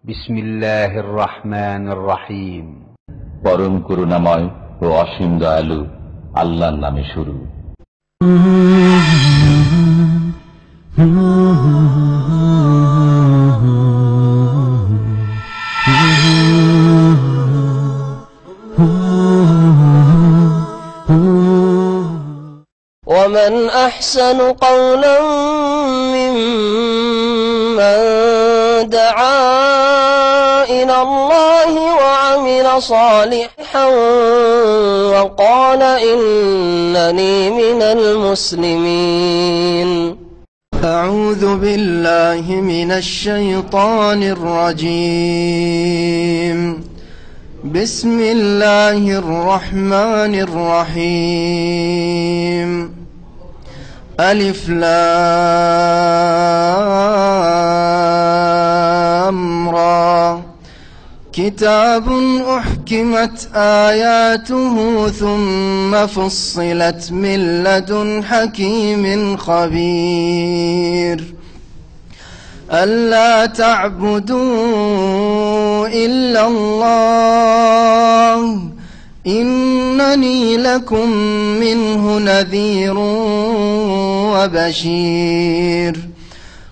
বিসমিল্লাহির রহমানির রহিম। পরম করুণাময় ও অসীম দয়ালু আল্লাহর নামে শুরু। ومن أحسن قولا ممن دعا إلى الله وعمل صالحا وقال إنني من المسلمين. أعوذ بالله من الشيطان الرجيم. بسم الله الرحمن الرحيم. ألف لام را كتاب أحكمت آياته ثم فصلت من لدن حكيم خبير. ألا تعبدوا إلا الله إنني لكم منه نذير وبشير.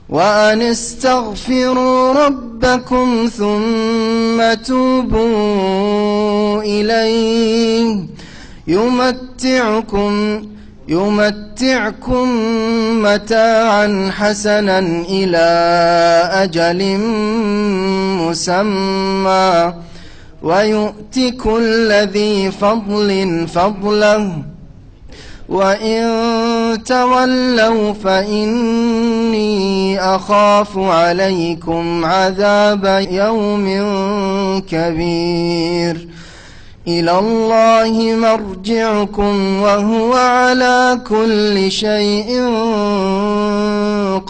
وأن استغفروا ربكم ثم توبوا إليه يمتعكم متاعا حسنا إلى أجل مسمى ويؤت كل ذي فضل فضله وإن تولوا فإني أخاف عليكم عذاب يوم كبير. إلى الله مرجعكم وهو على كل شيء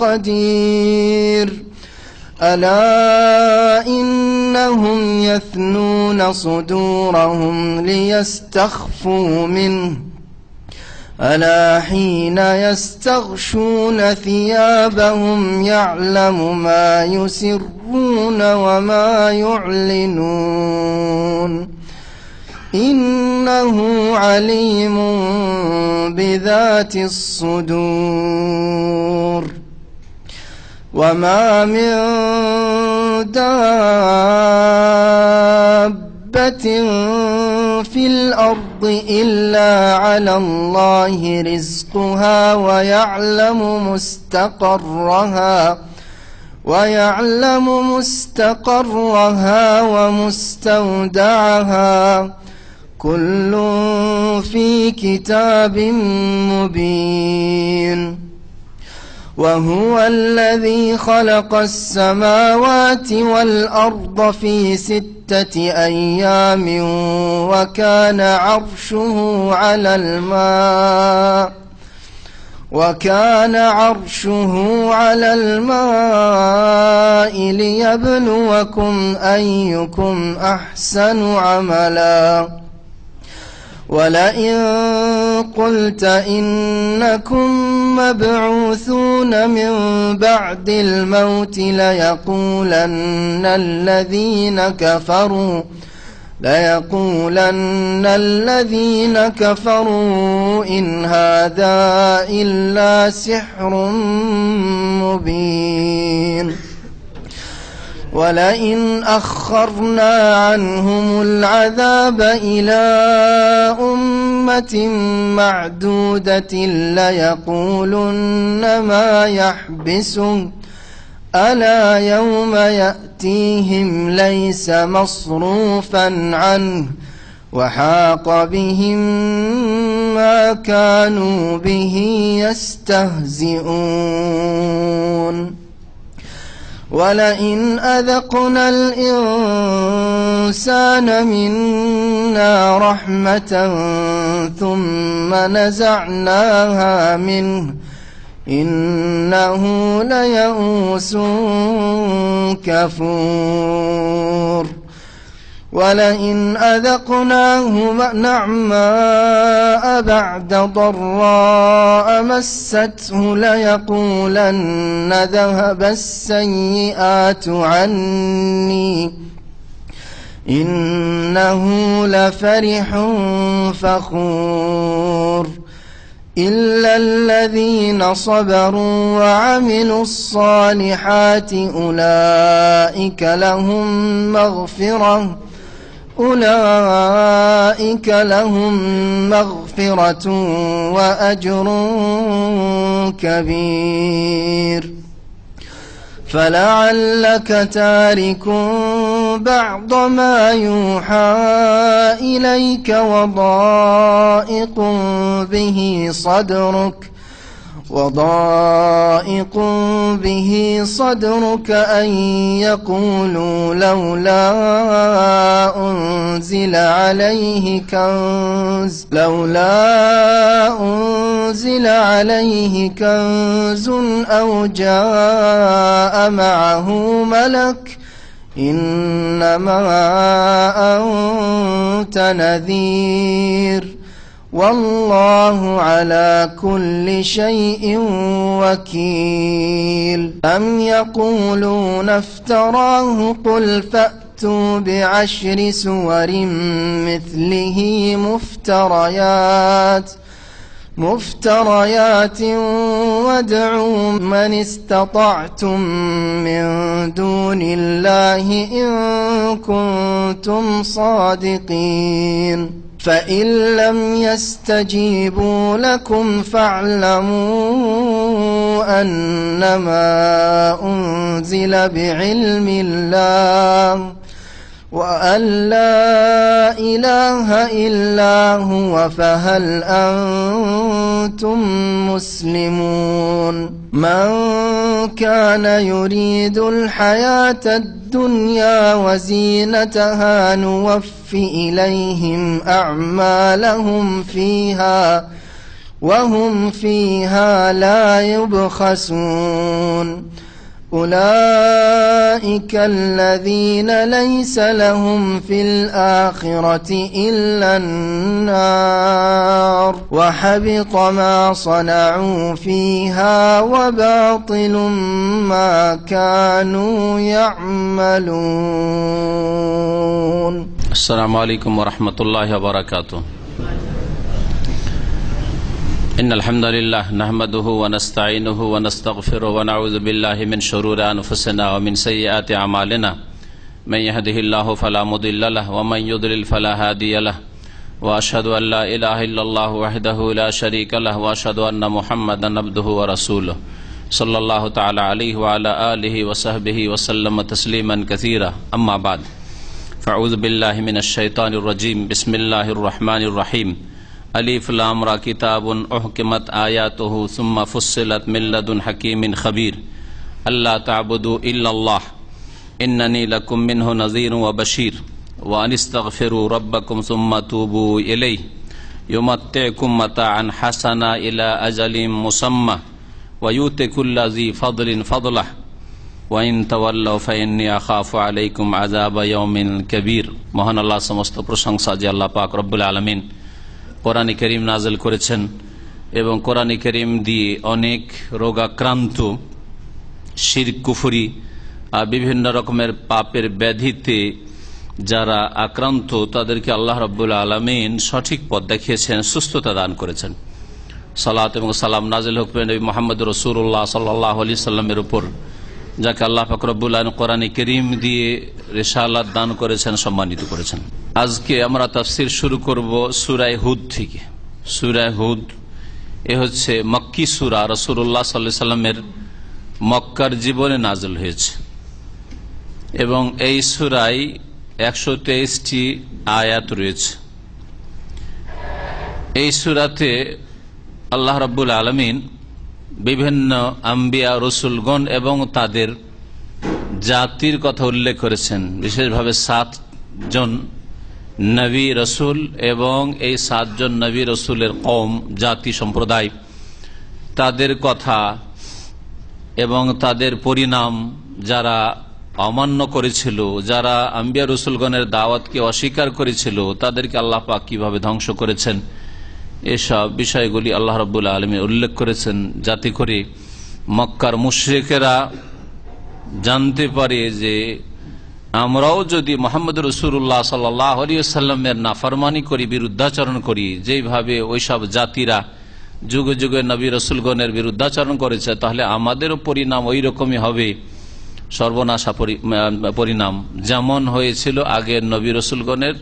قدير. ألا إنهم يثنون صدورهم ليستخفوا منه ألا حين يستغشون ثيابهم يعلم ما يسرون وما يعلنون إنه عليم بذات الصدور. وما من دابة في الأرض إلا على الله رزقها ويعلم مستقرها ومستودعها كل في كتاب مبين. وهو الذي خلق السماوات والأرض في 6 أيام وكان عرشه على الماء ليبلوكم أيكم أحسن عملا. ولئن قلت إنكم مبعوثون من بعد الموت ليقولن الذين كفروا إن هذا إلا سحر مبين. ولئن أخرنا عنهم العذاب إلى أمة معدودة ليقولن ما يحبسه ألا يوم يأتيهم ليس مصروفا عنه وحاق بهم ما كانوا به يستهزئون. ولئن أذقنا الإنسان منا رحمة ثم نزعناها منه إنه ليئوس كفور. ولئن أذقناه نعماء بعد ضراء مسته ليقولن ذهب السيئات عني إنه لفرح فخور إلا الذين صبروا وعملوا الصالحات أولئك لهم مغفرة وأجر كبير فلعلك تارك بعض ما يوحى إليك وضائق به صدرك أن يقولوا لولا أنزل عليه كنز أو جاء معه ملك إنما أنت نذير والله على كل شيء وكيل أم يقولون افتراه قل فأتوا بعشر سور مثله مفتريات وادعوا من استطعتم من دون الله إن كنتم صادقين فإن لم يستجيبوا لكم فاعلموا أنما أنزل بعلم الله وأن لا إله إلا هو فهل أنتم مسلمون من كان يريد الحياة الدنيا وزينتها نوف إليهم أعمالهم فيها وهم فيها لا يبخسون أولئك الذين ليس لهم في الآخرة إلا النار وحبط ما صنعوا فيها وباطل ما كانوا يعملون. السلام عليكم ورحمة الله وبركاته. إن الحمد لله نحمده ونستعينه ونستغفره ونعوذ بالله من شرور أنفسنا ومن سيئات أعمالنا من يهده الله فلا مضل له ومن يضلل فلا هادي له وأشهد أن لا إله إلا الله وحده لا شريك له وأشهد أن محمدا عبده ورسوله صلى الله تعالى عليه وعلى آله وصحبه وسلم تسليما كثيرا أما بعد فأعوذ بالله من الشيطان الرجيم بسم الله الرحمن الرحيم ألف لام را كتاب أحكمت آياته ثم فصلت من لدن حكيم خبير ألا تعبدوا إلا الله إنني لكم منه نذير وبشير وأن استغفروا ربكم ثم توبوا إليه يمتعكم متاعا حسنا إلى أجل مسمى ويؤتي كل ذي فضل فضله وإن تولوا فإني أخاف عليكم عذاب يوم كبير মহান আল্লাহ সমস্ত প্রশংসা যে আল্লাহ পাক রব্বুল আলামিন কোরআন কারীম নাযিল করেছেন এবং কোরআন কারীম দিয়ে অনেক রোগাক্রান্ত শিরক কুফরি বিভিন্ন রকমের পাপের ব্যাধিতে যারা আক্রান্ত তাদেরকে আল্লাহ রাব্বুল আলামিন সঠিক পথ দেখিয়েছেন, সুস্থতা দান করেছেন। সালাত এবং সালাম নাযিল হোক নবী মুহাম্মদ রাসূলুল্লাহ সাল্লাল্লাহু আলাইহি সাল্লামের উপর, যাকে আল্লাহ পাক রব্বুল আলামিন কোরআন কারীম দিয়ে রিসালাত দান করেছেন, সম্মানিত করেছেন। আজকে আমরা তাফসীর শুরু করব সূরা হুদ থেকে। সূরা হুদ এ হচ্ছে মক্কি সূরা, রাসূলুল্লাহ সাল্লাল্লাহু আলাইহি সাল্লামের মক্কার জীবনে নাযিল হয়েছে এবং এই সূরায় 123টি আয়াত রয়েছে। এই সূরাতে আল্লাহ রাব্বুল আলামিন বিভিন্ন আম্বিয়া রসুলগণ এবং তাদের জাতির কথা উল্লেখ করেছেন, বিশেষভাবে 7 জন নবী রসুল এবং এই 7 জন নবী রসুলের কওম, জাতি সম্প্রদায়, তাদের কথা এবং তাদের পরিণাম, যারা অমান্য করেছিল, যারা আম্বিয়া রসুলগণের দাওয়াতকে অস্বীকার করেছিল, তাদেরকে আল্লাহ পাক কিভাবে ধ্বংস করেছেন, এসব বিষয়গুলি আল্লাহ রাব্বুল আলামিন উল্লেখ করেছেন, যাতে করে মক্কার মুশরিকেরা জানতে পারে যে আমরাও যদি মুহাম্মদ রাসূলুল্লাহ সাল্লাল্লাহু আলাইহি ওয়াসাল্লামের নাফরমানি করি, বিরুদ্ধাচরণ করি, যেভাবে ওইসব জাতিরা যুগে যুগে নবী রসুলগণের বিরুদ্ধাচরণ করেছে, তাহলে আমাদেরও পরিণাম ওই রকমই হবে, সর্বনাশা পরিণাম, যেমন হয়েছিল আগের নবী রসুলগণের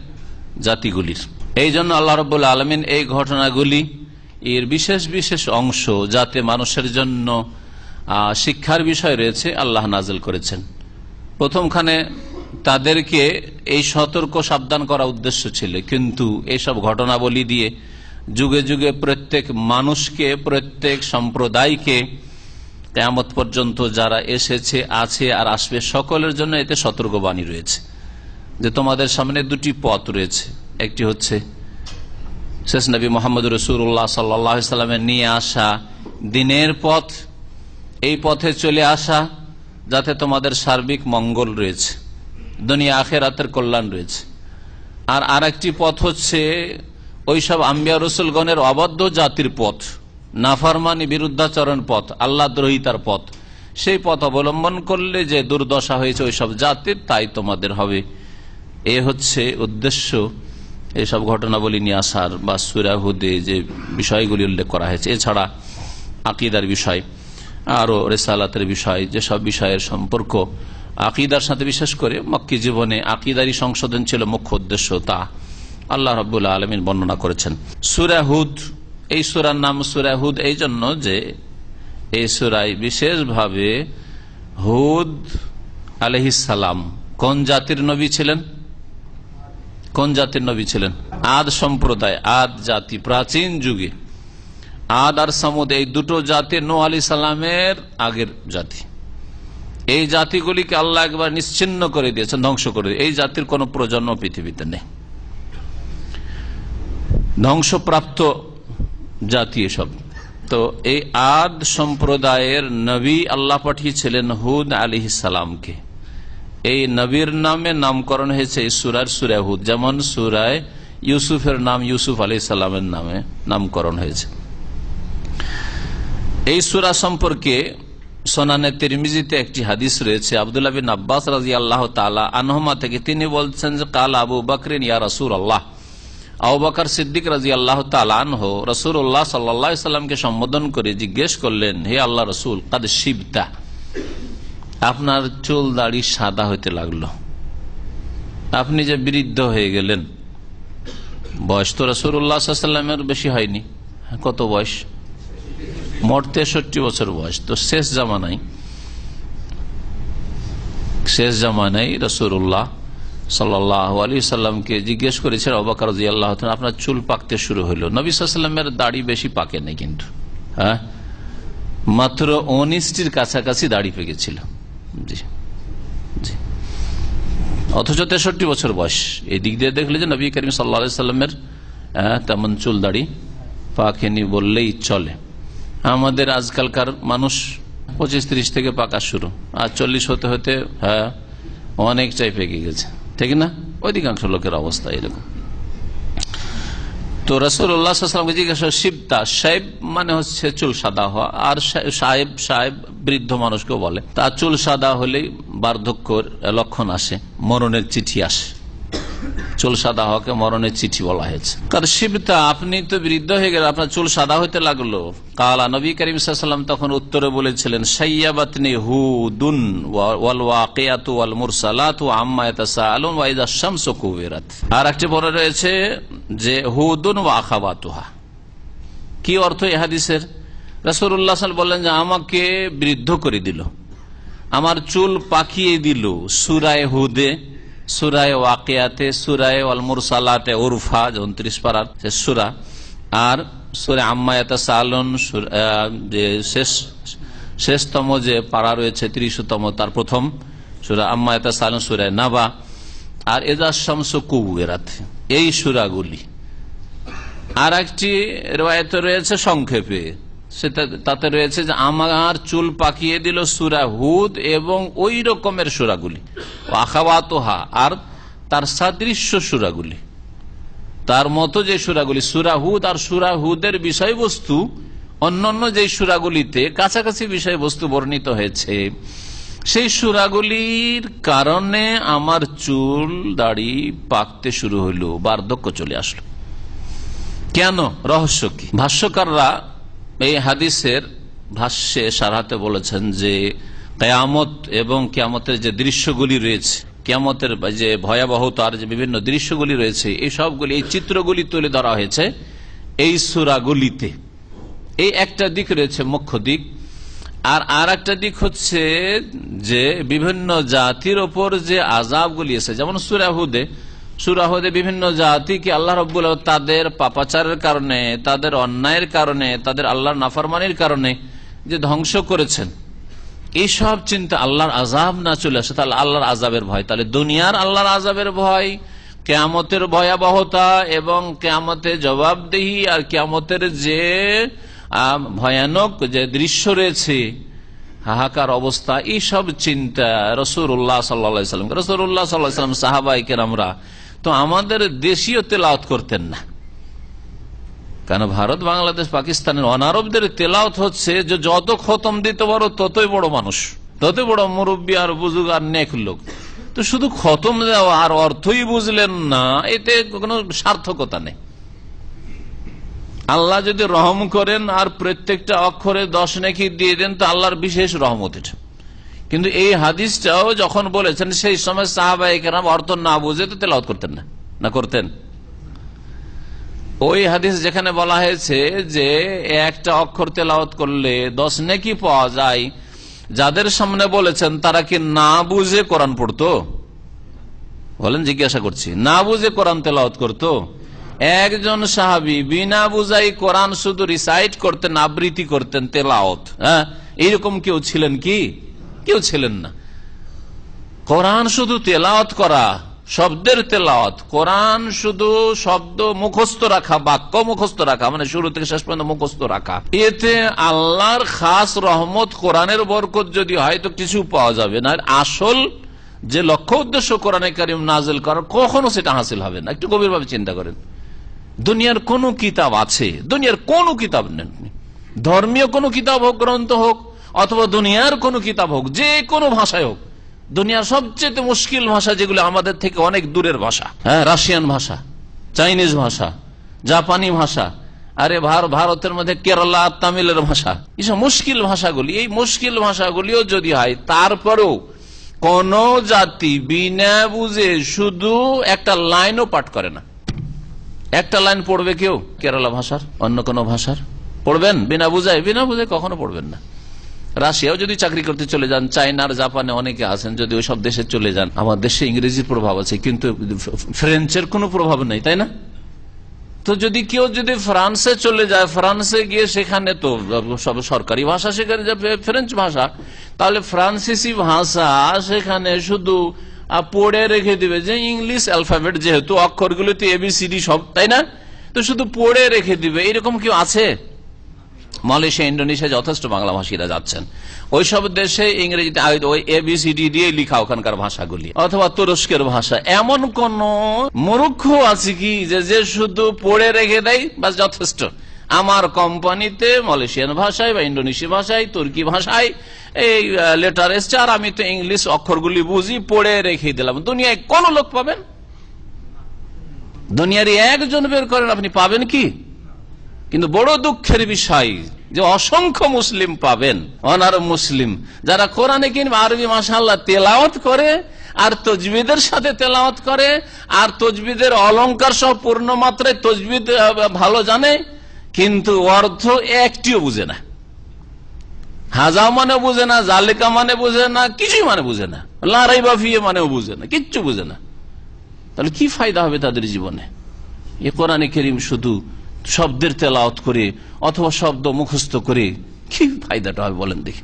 জাতিগুলির। এই জন্য আল্লাহ রাব্বুল আলামিন এই ঘটনাগুলি এর বিশেষ বিশেষ অংশ, যাতে মানুষের জন্য শিক্ষার বিষয় রয়েছে, আল্লাহ নাযিল করেছেন। প্রথমখানে তাদেরকে এই সতর্ক সাবধান করা উদ্দেশ্য ছিল, কিন্তু এইসব ঘটনাবলী দিয়ে যুগে যুগে প্রত্যেক মানুষকে, প্রত্যেক সম্প্রদায়কে, কিয়ামত পর্যন্ত যারা এসেছে, আছে আর আসবে, সকলের জন্য এতে সতর্কবাণী রয়েছে যে তোমাদের সামনে দুটি পথ রয়েছে। একটি হচ্ছে শেষ নবী মুহাম্মদ রাসূলুল্লাহ সাল্লাল্লাহু আলাইহি ওয়াসাল্লামের নিয়ে আসা দ্বীনের পথ, এই পথে চলে আসা যাতে তোমাদের সার্বিক মঙ্গল রয়েছে, দুনিয়া আখিরাতের কল্যাণ রয়েছে। আর আরেকটি পথ হচ্ছে ওইসব আম্বিয়া রসুলগণের অবাধ্য জাতির পথ, নাফরমানি বিরুদ্ধাচরণ পথ, আল্লাহ দ্রোহিতার পথ। সেই পথ অবলম্বন করলে যে দুর্দশা হয়েছে ওইসব জাতির, তাই তোমাদের হবে। এ হচ্ছে উদ্দেশ্য এইসব ঘটনাবলী নিয়ে আসার, বা সূরা হুদে যে বিষয়গুলি উল্লেখ করা হয়েছে। এছাড়া আকীদার বিষয়, আরো রিসালাতের বিষয়, যেসব বিষয়ের সম্পর্ক আকীদার সাথে, বিশেষ করে মক্কি জীবনে আকীদারি সংশোধন ছিল মুখ্য উদ্দেশ্য, তা আল্লাহ রাব্বুল আলামিন বর্ণনা করেছেন। সূরা হুদ, এই সূরার নাম সূরা হুদ এই জন্য যে এই সূরায় বিশেষভাবে হুদ আলাইহিস সালাম কোন জাতির নবী ছিলেন? কোন জাতির নবী ছিলেন? আদ সম্প্রদায়, আদ জাতি, প্রাচীন যুগে আদ আর সামুদ, এই দুটো জাতি নূহ আলাইহিস সালামের আগের জাতি। এই জাতিগুলিকে আল্লাহ একবার নিশ্চিহ্ন করে দিয়েছেন, ধ্বংস করে দিয়েছেন। এই জাতির কোন প্রজন্ম পৃথিবীতে নেই, ধ্বংসপ্রাপ্ত জাতি এসব। তো এই আদ সম্প্রদায়ের নবী আল্লাহ পাঠিয়েছিলেন হুদ আলাইহিস সালামকে। এই নবীর নামে নামকরণ হয়েছে এই সূরার সূরা হুদ, যেমন সূরায় ইউসুফের নাম ইউসুফ আলাইহিস সালামের নামে নামকরণ হয়েছে। এই সূরা সম্পর্কে সুনানে তিরমিজিতে একটি হাদিস রয়েছে, আব্দুল্লাহ বিন আব্বাস রাদিয়াল্লাহু তাআলা আনহুমা থেকে, তিনি বলছেন যে কাল আবু বকরিন ইয়া রাসূলুল্লাহ, আবু বকর সিদ্দিক রাদিয়াল্লাহু তাআলা আনহু রাসূলুল্লাহ সাল্লাল্লাহু আলাইহি সাল্লামকে সম্বোধন করে জিজ্ঞেস করলেন, হে আল্লাহ রাসূল, কাদ শিবতা, আপনার চুল দাড়ি সাদা হইতে লাগলো, আপনি যে বৃদ্ধ হয়ে গেলেন। বয়স তো রাসূলুল্লাহ সাল্লাল্লাহু আলাইহি সাল্লামের বেশি হয়নি, কত বয়স? মোট 63 বছর বয়স। তো শেষ জামানায় রাসূলুল্লাহ সাল্লাল্লাহু আলাইহি সাল্লামকে জিজ্ঞেস করেছেন আবু বকর রাদিয়াল্লাহু তাআলা, আপনার চুল পাকতে শুরু হলো। নবী সাল্লাল্লাহু আলাইহি সাল্লামের দাড়ি বেশি পাকে নাই, কিন্তু মাত্র 19টির কাছাকাছি দাড়ি পেকেছিল। জি জি, অথচ 63 বছর বয়স। এই দিক দিয়ে দেখলে যে নবী করিম সাল্লাল্লাহু আলাইহি সাল্লামের তেমন চুল দাড়ি পাকেনি বললেই চলে। আমাদের আজকালকার মানুষ 25-30 থেকে পাকা শুরু, আর 40 হতে হতে অনেক চাই পেকে গেছে, ঠিক না? অধিকাংশ লোকের অবস্থা এরকম। তো রাসূলুল্লাহ সাল্লাল্লাহু আলাইহি ওয়াসাল্লামকে জিজ্ঞাসা, শিবতা, সাহেব মানে হচ্ছে চুল সাদা হওয়া, আর সাহেব বৃদ্ধ মানুষকেও বলে। তার চুল সাদা হলেই বার্ধক্যের লক্ষণ আসে, মরণের চিঠি আসে। চুল সাদা হওয়াকে মরণের চিঠি বলা হয়েছে। কারণ শিবতা, আপনি তো বৃদ্ধ হয়ে গেলেন, আপনার চুল সাদা হইতে লাগলো। কালা, নবী করিম সাল্লাল্লাহু আলাইহি ওয়াসাল্লাম তখন উত্তরে বলেছিলেন, শাইয়াবাতনি হুদুন ওয়াল ওয়াকিয়াতু ওয়াল মুরসালাতু আম্মা ইয়াতাসাআলুন ওয়া ইযা শামসু কুবিরাত। আর একটা বলা রয়েছে যে হুদুন ওয়া আখাওয়াতুহা। কি অর্থ এই হাদিসের? রাসূলুল্লাহ সাল্লাল্লাহু আলাইহি ওয়াসাল্লাম বললেন যে আমাকে বৃদ্ধ করে দিল, আমার চুল পাকিয়ে দিল। সূরা হুদে, সূরা ওয়াকিয়াতে, সূরা আল মুরসালাতে, উরফা 29 পারার সূরা, আর সূরা আম্মা ইয়াতাসাআলুন যে শেষতম যে পারা রয়েছে 30তম, তার প্রথম সূরা আম্মা ইয়াতাসাআলুন, সূরা নাবা, আর ইযা শামসু কুবিরাত, এই সূরাগুলি। আর একটি রিওয়ায়াতে রয়েছে সংক্ষেপে তাতে রয়েছে যে আমার চুল পাকিয়ে দিল সূরা হুদ এবং ওই রকমের সূরাগুলি, আখাওয়াতুহা, আর তার সাদৃশ্য সূরাগুলি, তার মতো যে সূরাগুলি, সূরা হুদ আর সূরা হুদের বিষয়বস্তু অন্যান্য যে সূরাগুলিতে কাছাকাছি বিষয়বস্তু বর্ণিত হয়েছে, সেই সূরাগুলির কারণে আমার চুল দাড়ি পাকতে শুরু হইল, বার্ধক্য চলে আসলো। কেন? রহস্য কি? ভাষ্যকাররা এই হাদিসের ভাষ্যে সারাতে বলেছেন যে কিয়ামত এবং কিয়ামতের যে দৃশ্যগুলি রয়েছে, কিয়ামতের যে ভয়াবহতার যে বিভিন্ন দৃশ্যগুলি রয়েছে, এই সবগুলি, এই চিত্রগুলি তুলে ধরা হয়েছে এই সূরাগুলিতে। এই একটা দিক রয়েছে, মুখ্য দিক। আর একটা দিক হচ্ছে যে বিভিন্ন জাতির ওপর যে আযাবগুলি আছে, যেমন সূরা হুদে বিভিন্ন জাতিকে আল্লাহ রাব্বুল আলামিন তাদের পাপাচারের কারণে, তাদের অন্যায়ের কারণে, তাদের আল্লাহর নাফরমানির কারণে যে ধ্বংস করেছেন, এইসব চিন্তা আল্লাহর আযাব না চলে আসে, তাহলে আল্লাহর আযাবের ভয়, তাহলে দুনিয়ার আল্লাহর আযাবের ভয়, কিয়ামতের ভয়াবহতা এবং কিয়ামতের জবাবদিহি, আর কিয়ামতের যে ভয়ানক যে দৃশ্য রয়েছে, হাহাকার অবস্থা, এইসব চিন্তা রাসূলুল্লাহ সাল্লাল্লাহু আলাইহি ওয়াসাল্লাম সাহাবায়ে কেরামরা তো আমাদের দেশীয় তেলাওয়াত করতেন না। কারণ ভারত, বাংলাদেশ, পাকিস্তানের অনারবদের তেলাওয়াত হচ্ছে যে যত খতম দিতে পারো ততই বড় মানুষ, ততই বড় মুরব্বী আর বুজুর্গ আর নেক লোক। তো শুধু খতম দেওয়া আর অর্থই বুঝলেন না, এতে কোনো সার্থকতা নেই। আল্লাহ যদি রহম করেন আর প্রত্যেকটা অক্ষরে 10 নেকি দিয়ে দেন তো আল্লাহর বিশেষ রহমত এটা। কিন্তু এই হাদিসটাও যখন বলেছেন সেই সময় সাহাবায়ে কেরাম অর্থ না বুঝে তো তেলাওয়াত করতেন না করতেন? ওই হাদিস যেখানে বলা হয়েছে যে একটা অক্ষর তেলাওয়াত করলে 10 নেকি পাওয়া যায়, যাদের সামনে বলেছেন তারা কি না বুঝে কোরআন পড়তো? বলেন, জিজ্ঞাসা করছি, না বুঝে কোরআন তেলাওয়াত করতো? একজন সাহাবী বিনা বুঝাই কোরআন শুধু রিসাইট করতেন, আবৃত্তি করতেন, তেলাওয়াত, হ্যাঁ, এইরকম কেউ ছিলেন কি? কেউ ছিলেন না। কোরআন শুধু তেলাওয়াত করা, শব্দের তেলাওয়াত, কোরআন শুধু শব্দ মুখস্থ রাখা, বাক্য মুখস্থ রাখা, মানে শুরু থেকে শেষ পর্যন্ত মুখস্থ রাখা, এতে আল্লাহর খাস রহমত, কোরআনের বরকত যদি হয় তো কিছু পাওয়া যাবে না। আসল যে লক্ষ্য উদ্দেশ্য কোরআনে কারিম নাজিল করার, কখনো সেটা হাসিল হবে না। একটু গভীরভাবে চিন্তা করেন। দুনিয়ার কোন কিতাব আছে, দুনিয়ার কোন কিতাব নেন, ধর্মীয় কোন কিতাব হোক, গ্রন্থ হোক, অথবা দুনিয়ার কোন কিতাব হোক, যে কোনো ভাষায় হোক, দুনিয়ার সবচেয়ে মুশকিল ভাষা যেগুলো আমাদের থেকে অনেক দূরের ভাষা, হ্যাঁ, রাশিয়ান ভাষা, চাইনিজ ভাষা, জাপানি ভাষা, আরে ভারতের মধ্যে কেরালা, তামিলের ভাষা, এইসব মুশকিল ভাষাগুলি, এই মুশকিল ভাষাগুলিও যদি হয়, তারপরেও কোন জাতি বিনা বুঝে শুধু একটা লাইনও পাঠ করে না। একটা লাইন পড়বে কেউ কেরালা ভাষার, অন্য কোন ভাষার পড়বেন বিনা বুঝায়? বিনা বুঝে কখনো পড়বেন না। রাশিয়াও যদি চাকরি করতে চলে যান, চায়নার, জাপানে অনেকে আছেন, যদি ওই সব দেশে চলে যান, আমার দেশে ইংরেজির প্রভাব আছে কিন্তু ফ্রেঞ্চের কোনো প্রভাব নেই, তাই না? তো যদি কেউ যদি ফ্রান্সে চলে যায়, ফ্রান্সে গিয়ে সেখানে তো সব সরকারি ভাষা, সেখানে ফ্রেঞ্চ ভাষা, তাহলে ফ্রান্সিসি ভাষা সেখানে শুধু পড়ে রেখে দিবে যে ইংলিশ অ্যালফাবেট, যেহেতু অক্ষরগুলোতে ABCD সব, তাই না? তো শুধু পড়ে রেখে দিবে, এরকম কেউ আছে? মালয়েশিয়া, ইন্ডোনেশিয়া যথেষ্ট বাংলা ভাষীরা যাচ্ছেন, ওই সব দেশে ইংরেজিতে ওই ABCD দিয়ে লিখা ওখানকার ভাষাগুলি, অথবা তুরস্কের ভাষা। এমন কোন মূর্খ আছে কি যে শুধু পড়ে রেখে দেয়, বাস যথেষ্ট, আমার কোম্পানিতে মালয়েশিয়ান ভাষায় বা ইন্ডোনেশিয়া ভাষায়, তুর্কি ভাষায় এই লেটার এসছে, আর আমি তো ইংলিশ অক্ষরগুলি বুঝি, পড়ে রেখে দিলাম। দুনিয়ায় কোন লোক পাবেন? দুনিয়ারই একজন বের করেন, আপনি পাবেন কি? কিন্তু বড় দুঃখের বিষয় যে অসংখ্য মুসলিম পাবেন, অনারব মুসলিম, যারা কোরআনে কিংবা আরবি মাশাআল্লাহ তেলাওয়াত করে, আর তজবিদের সাথে তেলাওয়াত করে, আর তজবিদের অলংকার সহ পূর্ণ মাত্রায় তজবিদ ভালো জানে, কিন্তু অর্থ একটিও বুঝে না। হাজা মানে বুঝে না, জালেকা মানে বুঝে না, কিছুই মানে বুঝে না, লারাই বাফিয়ে মানেও বুঝে না, কিচ্ছু বুঝে না। তাহলে কি ফায়দা হবে তাদের জীবনে? এ কোরআনে কারীম শুধু শব্দের তেলাওয়াত করে অথবা শব্দ মুখস্থ করে কি ফায়দাটা হবে বলেন দেখি?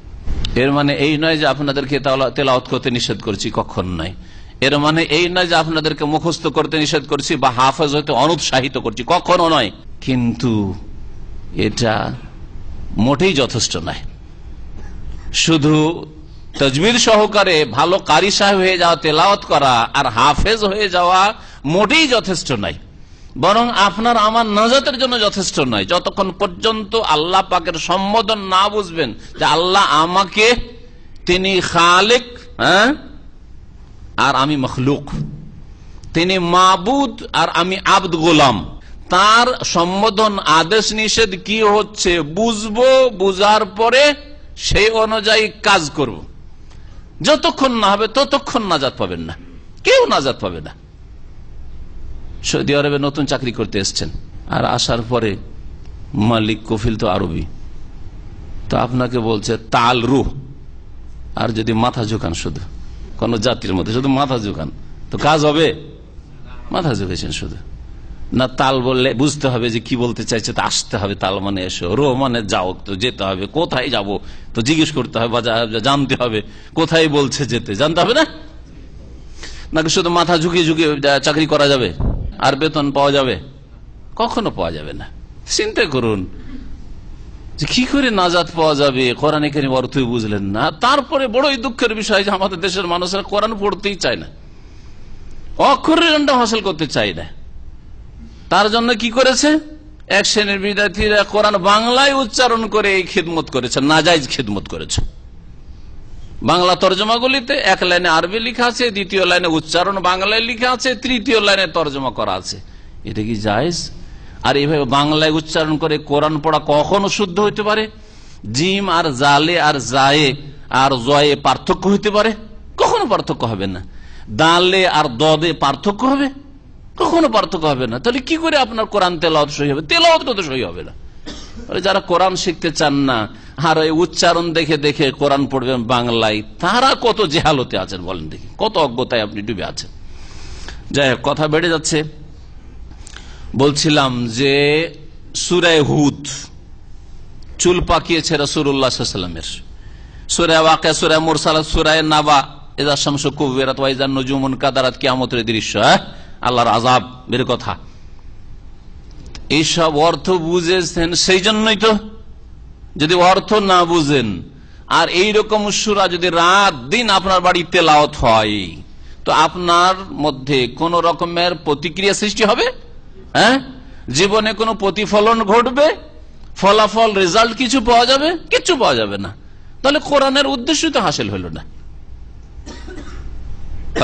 এর মানে এই নয় যে আপনাদেরকে তেলাওয়াত করতে নিষেধ করছি, কখন নয়। এর মানে এই নয় যে আপনাদেরকে মুখস্থ করতে নিষেধ করছি বা হাফেজ হতে অনুৎসাহিত করছি, কখনো নয়। কিন্তু এটা মোটেই যথেষ্ট নয়। শুধু তাজবিদ সহকারে ভালো কারি সাহেব হয়ে যাওয়া, তেলাওয়াত করা আর হাফেজ হয়ে যাওয়া মোটেই যথেষ্ট নয়, বরং আপনার আমার নাজাতের জন্য যথেষ্ট নয়। যতক্ষণ পর্যন্ত আল্লাহ পাকের সম্বোধন না বুঝবেন যে আল্লাহ আমাকে, তিনি খালেক, আর আমি মখলুক, তিনি মাবুদ আর আমি আব্দ গোলাম, তার সম্বোধন আদেশ নিষেধ কি হচ্ছে বুঝবো, বুঝার পরে সেই অনুযায়ী কাজ করব। যতক্ষণ না হবে ততক্ষণ নাজাত পাবেন না, কেউ নাজাত পাবে না। সৌদি আরবে নতুন চাকরি করতে এসছেন, আর আসার পরে মালিক কফিল তো আরবি, তো আপনাকে বলছে তাল রুহ, আর যদি মাথা ঝুঁকান, শুধু কোন জাতির মধ্যে শুধু মাথা ঝুঁকান, তো কাজ হবে? মাথা ঝুঁকেছেন শুধু না, তাল বললে বুঝতে হবে যে কি বলতে চাইছে, তো আসতে হবে, তাল মানে এসো, রো মানে যাও, তো যেতে হবে, কোথায় যাব তো জিজ্ঞেস করতে হবে বা জানতে হবে, কোথায় বলছে যেতে জানতে হবে না, নাকি শুধু মাথা ঝুঁকিয়ে ঝুঁকিয়ে চাকরি করা যাবে আর বেতন পাওয়া যাবে? কখনো পাওয়া যাবে না। চিন্তা করুন যে কি করে নাজাত পাওয়া যাবে, কোরআনে কারীম অর্থই বুঝলেন না। তারপরে বড়ই দুঃখের বিষয় যে আমাদের দেশের মানুষরা কোরআন পড়তেই চায় না, অক্ষরের জ্ঞানটা হাসিল করতে চায় না। তার জন্য কি করেছে, এক শ্রেণীর বিদ্যার্থীরা কোরআন বাংলায় উচ্চারণ করে এই খিদমত করেছে, নাজায়েজ খিদমত করেছে। বাংলা তর্জমাগুলিতে এক লাইনে আরবি লেখা আছে, দ্বিতীয় লাইনে উচ্চারণ বাংলায় লেখা আছে, তৃতীয় লাইনে তর্জমা করা আছে। এটা কি জায়েজ? আর এইভাবে বাংলায় উচ্চারণ করে কোরআন পড়া কখনো শুদ্ধ হইতে পারে? জিম আর জালে আর জায়ে আর জয়ে পার্থক্য হইতে পারে? কখনো পার্থক্য হবে না। দালে আর দদে পার্থক্য হবে? কখনো পার্থক্য হবে না। তাহলে কি করে আপনার কোরআন তেলাওয়াত সহি হবে? তেলাওয়াত তো সহি হবে না। যারা কোরআন শিখতে চান না আর ওই উচ্চারণ দেখে দেখে কোরআন পড়বেন বাংলায়, তারা কত জেহালতে আছেন বলেন দেখি, কত অজ্ঞতায় আপনি ডুবে আছেন। যাই হোক, কথা বেড়ে যাচ্ছে। বলছিলাম যে সূরা হুদ চুল পাকিয়েছে রাসূলুল্লাহ সাল্লাল্লাহু আলাইহি ওয়াসাল্লামের, সূরা ওয়াকিয়া, সূরা মুরসালাত, সূরা নাবা, ইযা শামসু কুবিরাত ওয়া ইযা নুজুমুন কাদারাত, কিয়ামতের দৃশ্য, আল্লাহর আযাব এর কথা। এইসব অর্থ বুঝেছেন, সেই জন্যই তো। যদি অর্থ না বুঝেন আর এইরকম সূরা যদি রাত দিন আপনার বাড়ি তেলাওয়াত হয়, তো আপনার মধ্যে কোন রকমের প্রতিক্রিয়া সৃষ্টি হবে? জীবনে কোনো প্রতিফলন ঘটবে? ফলাফল, রেজাল্ট কিছু পাওয়া যাবে? কিছু পাওয়া যাবে না। তাহলে কোরআনের উদ্দেশ্য তো হাসিল হইল না।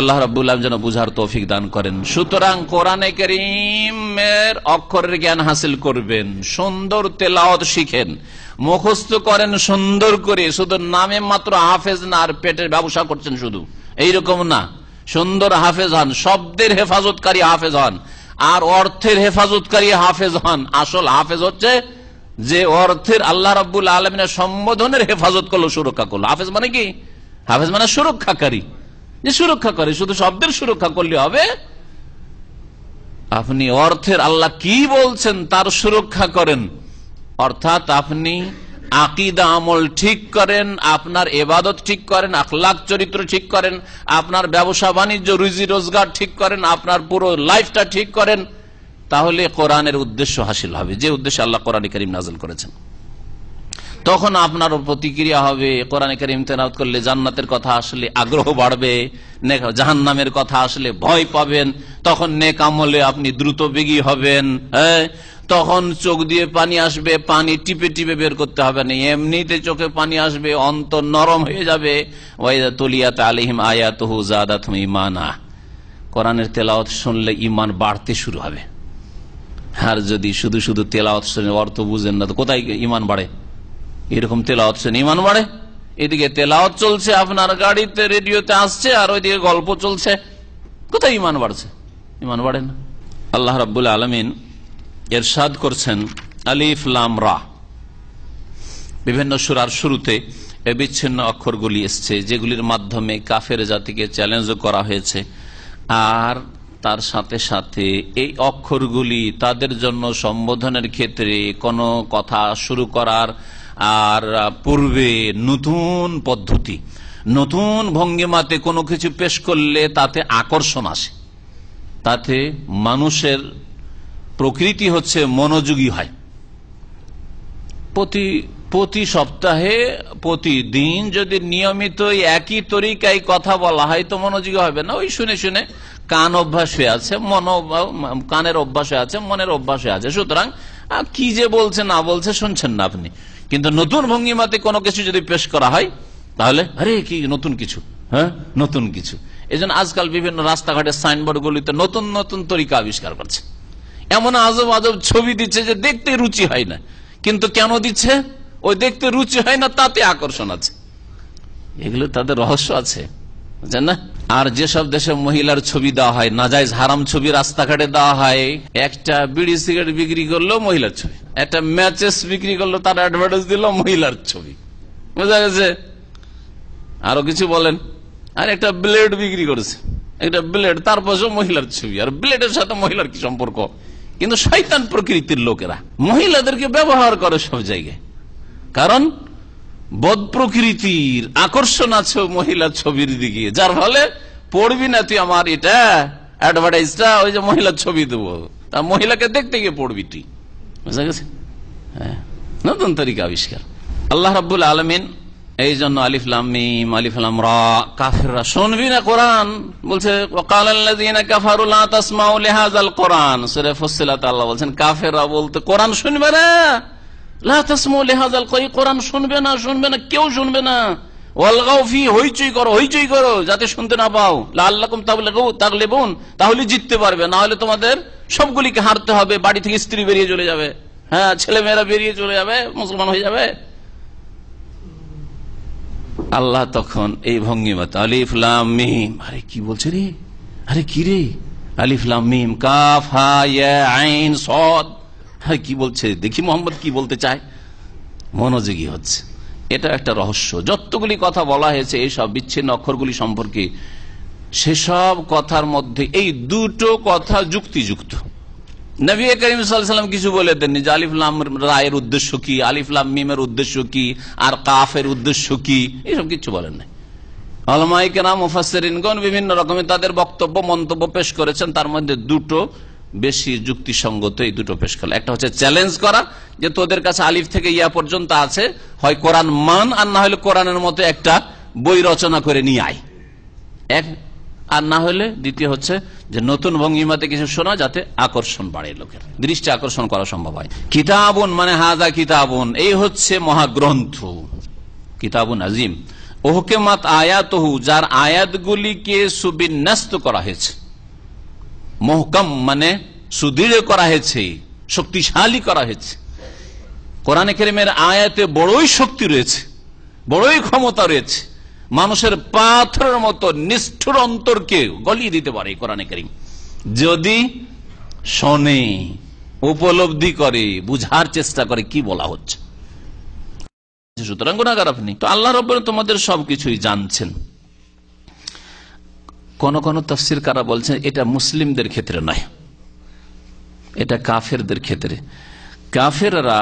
আল্লাহ রাব্বুল আলামিন যেন বুঝার তৌফিক দান করেন। সুতরাং কোরআনে কারীমের অক্ষরের জ্ঞান হাসিল করবেন, সুন্দর তেলাওয়াত শিখেন, মুখস্থ করেন সুন্দর করে। শুধু নামে মাত্র হাফেজ না, আর পেটের ব্যবসা করছেন শুধু, এইরকম না। সুন্দর হাফেজ হন, শব্দের হেফাজতকারী হাফেজ হন, আর অর্থের হেফাজতকারী হাফেজ হন। আসল হাফেজ হচ্ছে যে অর্থের আল্লাহ রাব্বুল আলামিনের সম্বোধনের হেফাজত করলো, সুরক্ষা করলো। হাফেজ মানে কি? হাফেজ মানে সুরক্ষাকারী, যে সুরক্ষা করে। শুধু শব্দের সুরক্ষা করলে হবে? আপনি অর্থের আল্লাহ কি বলছেন তার সুরক্ষা করেন, অর্থাৎ আপনি আকীদা আমল ঠিক করেন, আপনার ইবাদত ঠিক করেন, আখলাক চরিত্র ঠিক করেন, আপনার ব্যবসা বাণিজ্য রুজি রোজগার ঠিক করেন, আপনার পুরো লাইফটা ঠিক করেন, তাহলে কোরআনের উদ্দেশ্য হাসিল হবে, যে উদ্দেশ্যে আল্লাহ কোরআন কারীম নাযিল করেছেন। তখন আপনার প্রতিক্রিয়া হবে, কোরআনে কারীম তেলাওয়াত করলে জান্নাতের কথা আসলে আগ্রহ বাড়বে, জাহান্নামের কথা আসলে ভয় পাবেন, তখন নেক আমলে আপনি দ্রুত বেগী হবেন। তখন চোখ দিয়ে পানি আসবে, পানি টিপে টিপে বের করতে হবে না, এমনিতে চোখে পানি আসবে, অন্তর নরম হয়ে যাবে। ওয়াইদা তুলিয়াত আলাইহিম আয়াতুহু যাদাতহুম ঈমানা, কোরআনের তেলাওয়াত শুনলে ঈমান বাড়তে শুরু হবে। আর যদি শুধু শুধু তেলাওয়াত শুনে অর্থ বুঝেন না, তো কোথায় ঈমান বাড়ে? এরকম তেলাওয়াত শুনে ঈমান বাড়ে? এদিকে তেলাওয়াত চলছে আপনার গাড়িতে, রেডিওতে আসছে, আর ওইদিকে গল্প চলছে, কোথায় ঈমান বাড়ছে? ঈমান বাড়ে না। আল্লাহ রাব্বুল আলামিন ইরশাদ করছেন, আলিফ লাম রা। বিভিন্ন সূরার শুরুতে এই বিচ্ছিন্ন অক্ষরগুলি এসছে, যেগুলির মাধ্যমে কাফের জাতিকে চ্যালেঞ্জ করা হয়েছে। আর তার সাথে সাথে এই অক্ষরগুলি তাদের জন্য সম্বোধনের ক্ষেত্রে কোনো কথা শুরু করার আর পূর্বে নতুন পদ্ধতি, নতুন ভঙ্গিমাতে কোনো কিছু পেশ করলে তাতে আকর্ষণ আসে, তাতে মানুষের প্রকৃতি হচ্ছে মনোযোগী হয়। প্রতি সপ্তাহে প্রতিদিন যদি নিয়মিত একই তরিকায় কথা বলা হয় তো মনোযোগী হবে না। ওই শুনে শুনে কান অভ্যাস হয়ে আছে, কানের অভ্যাস হয়ে আছে, মনের অভ্যাস হয়ে আছে। সুতরাং কি যে বলছে না বলছে শুনছেন না আপনি। কিন্তু নতুন ভঙ্গিমাতে কোনো কিছু যদি পেশ করা হয় তাহলে আরে কি নতুন কিছু, হ্যাঁ নতুন কিছু। এই জন্য আজকাল বিভিন্ন রাস্তাঘাটের সাইনবোর্ড গুলিতে নতুন নতুন তরিকা আবিষ্কার করছে, এমন আজব আজব ছবি দিচ্ছে যে দেখতে রুচি হয় না। কিন্তু কেন দিচ্ছে? ওই দেখতে রুচি হয় না, তাতে আকর্ষণ আছে। এগুলো তাদের রহস্য আছে, বুঝছেন না? আর যেসব দেশে মহিলার ছবি দেওয়া হয়, নাজায়েজ হারাম ছবি রাস্তাঘাটে দেওয়া হয়, একটা বিড়ি সিগারেট বিক্রি করলো মহিলার ছবি, একটা ম্যাচেস বিক্রি করলো তার অ্যাডভার্টাইজ দিল মহিলার ছবি, বুঝা গেছে? আরো কিছু বলেন। আর একটা ব্লেড বিক্রি করেছে, একটা ব্লেড, তার পাশেও মহিলার ছবি। আর ব্লেডের সাথে মহিলার কি সম্পর্ক? কিন্তু শয়তান প্রকৃতির লোকেরা মহিলাদেরকে ব্যবহার করে সব জায়গায়, কারণ বদ প্রকৃতির আকর্ষণ আছে মহিলার ছবির দিকে, যার ফলে পড়বি না তুই আমার এটা অ্যাডভার্টাইজটা, ওই যে মহিলার ছবি দেবো, তা মহিলাকে দেখতে গিয়ে পড়বি তুই, বুঝা গেছে? হ্যাঁ, নতুন তরিকা আবিষ্কার। আল্লাহ রাব্বুল আলামিন এই জন্য আলিফ লাম মিম আলিফ লাম রা, কাফেররা শুনবি না কোরআন, বলছে ওয়াকালাল্লাযীনা কাফারু লা তাসমাউ লিহাযাল কোরআন। সূরা ফুসসিলাত আল্লাহ বলছেন কাফেররা বলতে কোরআন শুনবে না, লা তাসমাউ লিহাযাল কোরআন শুনবে না, শুনবে না, কেউ শুনবে না। ওয়ালগাউ ফি, হইচই করো, হইচই করো যাতে শুনতে না পাও। লাআল্লাকুম তাগলিবুন, তাহলে জিততে পারবে, না হলে তোমাদের সবগুলিকে হারতে হবে। বাড়ি থেকে স্ত্রী বেরিয়ে চলে যাবে, হ্যাঁ ছেলে মেয়েরা বেরিয়ে চলে যাবে, মুসলমান হয়ে যাবে। আল্লাহ তখন এই ভঙ্গিমাতে আলিফ লাম মিম, আরে কি বলছে রে, আরে কি রে, আলিফ লাম মিম কাফ হা ইয়া আইন সাদ, আরে কি বলছে দেখি মোহাম্মদ কি বলতে চায়, মনোযোগী হচ্ছে। এটা একটা রহস্য। যতগুলি কথা বলা হয়েছে এইসব বিচ্ছিন্ন অক্ষরগুলি সম্পর্কে, সেসব কথার মধ্যে এই দুটো কথা যুক্তিযুক্ত। নবী করিম সাল্লাল্লাহু আলাইহি ওয়াসাল্লাম কিছু বলে দেননি যে আলিফ লাম রায়ের উদ্দেশ্য কি, আলিফ লাম মিমের উদ্দেশ্য কি, আর কাফের উদ্দেশ্য কি, এসব কিছু বলেন নাই। উলামায়ে কেরাম মুফাসসিরিনগণ বিভিন্ন রকমের তাদের বক্তব্য মন্তব্য পেশ করেছেন, তার মধ্যে দুটো বেশি যুক্তিসঙ্গত, এই দুটো পেশ করল। একটা হচ্ছে চ্যালেঞ্জ করা, যে তোদের কাছে আলিফ থেকে ইয়া পর্যন্ত আছে, হয় কোরআন মান, আর না হলে কোরআনের মতো একটা বই রচনা করে নিয়ে আয়, এক। আর না হলে দ্বিতীয় হচ্ছে যে নতুন ভঙ্গিমাতে কিছু শোনা, যাতে আকর্ষণ বাড়ে, লোকের দৃষ্টি আকর্ষণ করা সম্ভব হয়। কিতাবুন মানে হাযা কিতাবুন, এই হচ্ছে মহাগ্রন্থ, কিতাবুন আজিম। ওহকেমাত আয়াতুহু, যার আয়াতগুলিকে সুবিন্যস্ত করা হয়েছে, মহকাম মানে সুদৃঢ় করা হয়েছে, শক্তিশালী করা হয়েছে। কোরআনে কারীমের আয়াতে বড়ই শক্তি রয়েছে, বড়ই ক্ষমতা রয়েছে, মানুষের পাথরের মতো নিষ্ঠুর অন্তরকে গলিয়ে দিতে পারে কোরআনে কারীম, যদি শোনে, উপলব্ধি করে, বুঝার চেষ্টা করে কি বলা হচ্ছে। সুতরাং গুনাহগার আপনি তো, আল্লাহ রাব্বুল তোমাদের সবকিছুই জানছেন। কোন কোন তাফসীরকাররা বলছেন এটা মুসলিমদের ক্ষেত্রে নয়, এটা কাফেরদের ক্ষেত্রে। কাফেররা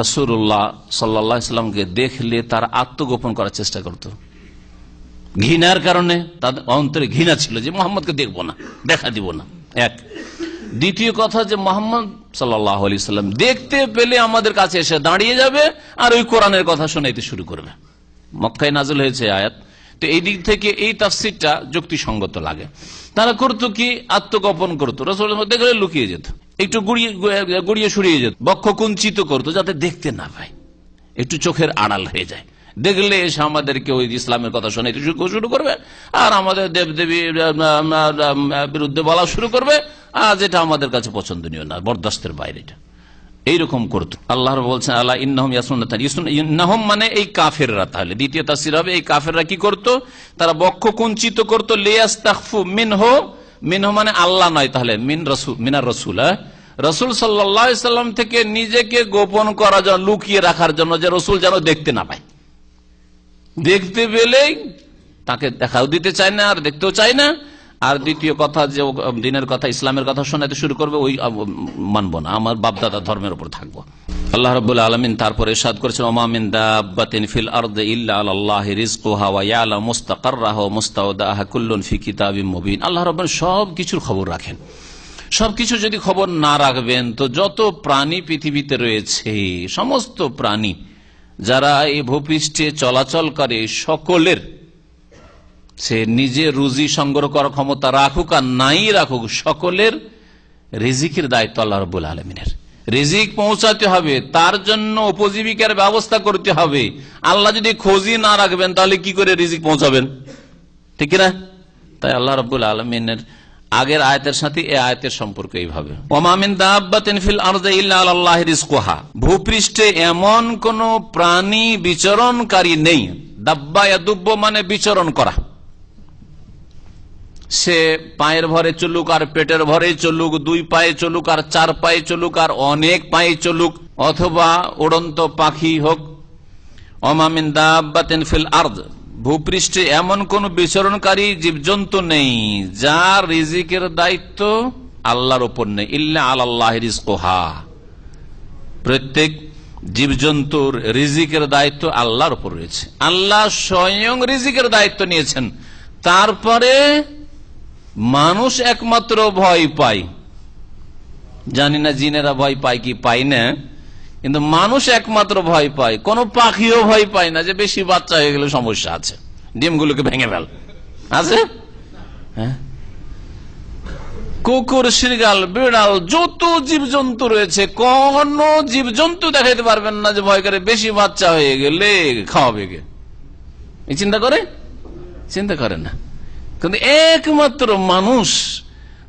রাসূলুল্লাহ সাল্লাল্লাহু আলাইহি ওয়াসাল্লামকে দেখলে তার আত্মগোপন করার চেষ্টা করত, ঘৃণার কারণে। তাদের অন্তরে ঘৃণা ছিল যে মুহাম্মদকে দেখবো না, দেখা দিব না, এক। দ্বিতীয় কথা যে মুহাম্মদ সাল্লাল্লাহু আলাইহি ওয়াসাল্লাম দেখতে পেলে আমাদের কাছে এসে দাঁড়িয়ে যাবে আর ওই কোরআনের কথা শোনাইতে শুরু করবে। মক্কায় নাযিল হয়েছে আয়াত, তো এই দিক থেকে এই তাফসীরটা যুক্তিসঙ্গত লাগে। তারা করতো কি, আত্মগোপন করতো, রাসূলুল্লাহ দেখলে লুকিয়ে যেত, একটু গুড়িয়ে সরিয়ে যেত, বক্ষ কুঞ্চিত করতো যাতে দেখতে না পায়, একটু চোখের আড়াল হয়ে যায়। দেখলে এসে আমাদেরকে ওই ইসলামের কথা শোনাইতে শুরু করবে আর আমাদের দেবদেবীর বিরুদ্ধে বলা শুরু করবে, আর যেটা আমাদের কাছে পছন্দনীয় না, বরদাস্তের বাইরে। এইরকম করতো। আল্লাহ বলছেন আল্লাহ ইন্নাহুম ইন্নাহুম মানে এই কাফেররা। তাহলে দ্বিতীয় তাফসীর হবে এই কাফেররা কি করতো, তারা বক্ষ কুঞ্চিত করতো, লিয়াস্তাখফু মিনহু, মিনহু মানে আল্লাহ নয়, তাহলে মিনার রাসূল, রাসূল সাল্লাল্লাহু আলাইহি ওয়াসাল্লাম থেকে নিজেকে গোপন করার জন্য, লুকিয়ে রাখার জন্য, যে রাসূল যেন দেখতে না পায়। দেখতে পেলেই তাকে দেখাও দিতে চায় না, আর দেখতেও চায় না। আর দ্বিতীয় কথা যে দিনের কথা, ইসলামের কথা শোনাতে শুরু করবে, ওই মানবো না, আমার বাপদাদা ধর্মের উপর থাকবো। আল্লাহ রাব্বুল আলামিন তারপরে ইরশাদ করেছেন ওমা মিন দাব্বাতিন ফিল আরদি ইল্লা আলাল্লাহি রিজকুহা ওয়া ইয়ালামু মুস্তাকাররাহা ওয়া মুস্তাওদাহা কুল্লুন ফি কিতাবিম মুবিন। আল্লাহ রাব্বুল সব কিছুর খবর রাখেন। সবকিছু যদি খবর না রাখবেন তো যত প্রাণী পৃথিবীতে রয়েছে, সমস্ত প্রাণী যারা এই ভূপৃষ্ঠে চলাচল করে সকলের, সে নিজে রুজি সংগ্রহ করার ক্ষমতা রাখুক আর নাই রাখুক, সকলের রিজিকের দায়িত্ব আল্লাহ রাব্বুল আলামিনের। রিজিক পৌঁছাতে হবে, তার জন্য উপজীবিকার ব্যবস্থা করতে হবে। আল্লাহ যদি খোঁজই না রাখবেন তাহলে কি করে রিজিক পৌঁছাবেন, ঠিক না? তাই আল্লাহ রাব্বুল আলামিনের আগের আয়াতের সাথে এই আয়াতের সম্পর্ক এইভাবে, ওমা মিন দাব্বাতিন ফিল আরদি ইল্লা আলাল্লাহি রিজকুহা, ভূপৃষ্ঠে এমন কোন প্রাণী বিচরণকারী নেই। দাব্বা ইয়াদুব্ব মানে বিচরণ করা, সে পায়ের ভরে চলুক আর পেটের ভরে চলুক, 2 পায়ে চলুক আর 4 পায়ে চলুক আর অনেক পায়ে চলুক, অথবা উড়ন্ত পাখি হোক। ওমা মিন দাব্বাতিন ফিল আরদ, ভূপৃষ্ঠে এমন কোন বিচরণকারী জীবজন্তু নেই যার রিজিকের দায়িত্ব আল্লাহর উপর নেই। ইল্লা আলাল্লাহি রিজকুহা, প্রত্যেক জীবজন্তুর রিজিকের দায়িত্ব আল্লাহর উপর রয়েছে। আল্লাহ স্বয়ং রিজিকের দায়িত্ব নিয়েছেন। তারপরে মানুষ একমাত্র ভয় পায়, জানি না জিনেরা ভয় পায় কি পায় না, কিন্তু মানুষ একমাত্র ভয় পায়। কোন পাখিও ভয় পায় না যে বেশি বাচ্চা হয়ে গেলে সমস্যা আছে, ডিমগুলোকে ভেঙে ফেল আছে। হ্যাঁ, কুকুর, শৃগাল, বিড়াল, যত জীবজন্তু রয়েছে, কোন জীবজন্তু দেখাইতে পারবেন না যে ভয় করে বেশি বাচ্চা হয়ে গেলে খাওয়াবে কে, এই চিন্তা করে না। কিন্তু একমাত্র মানুষ,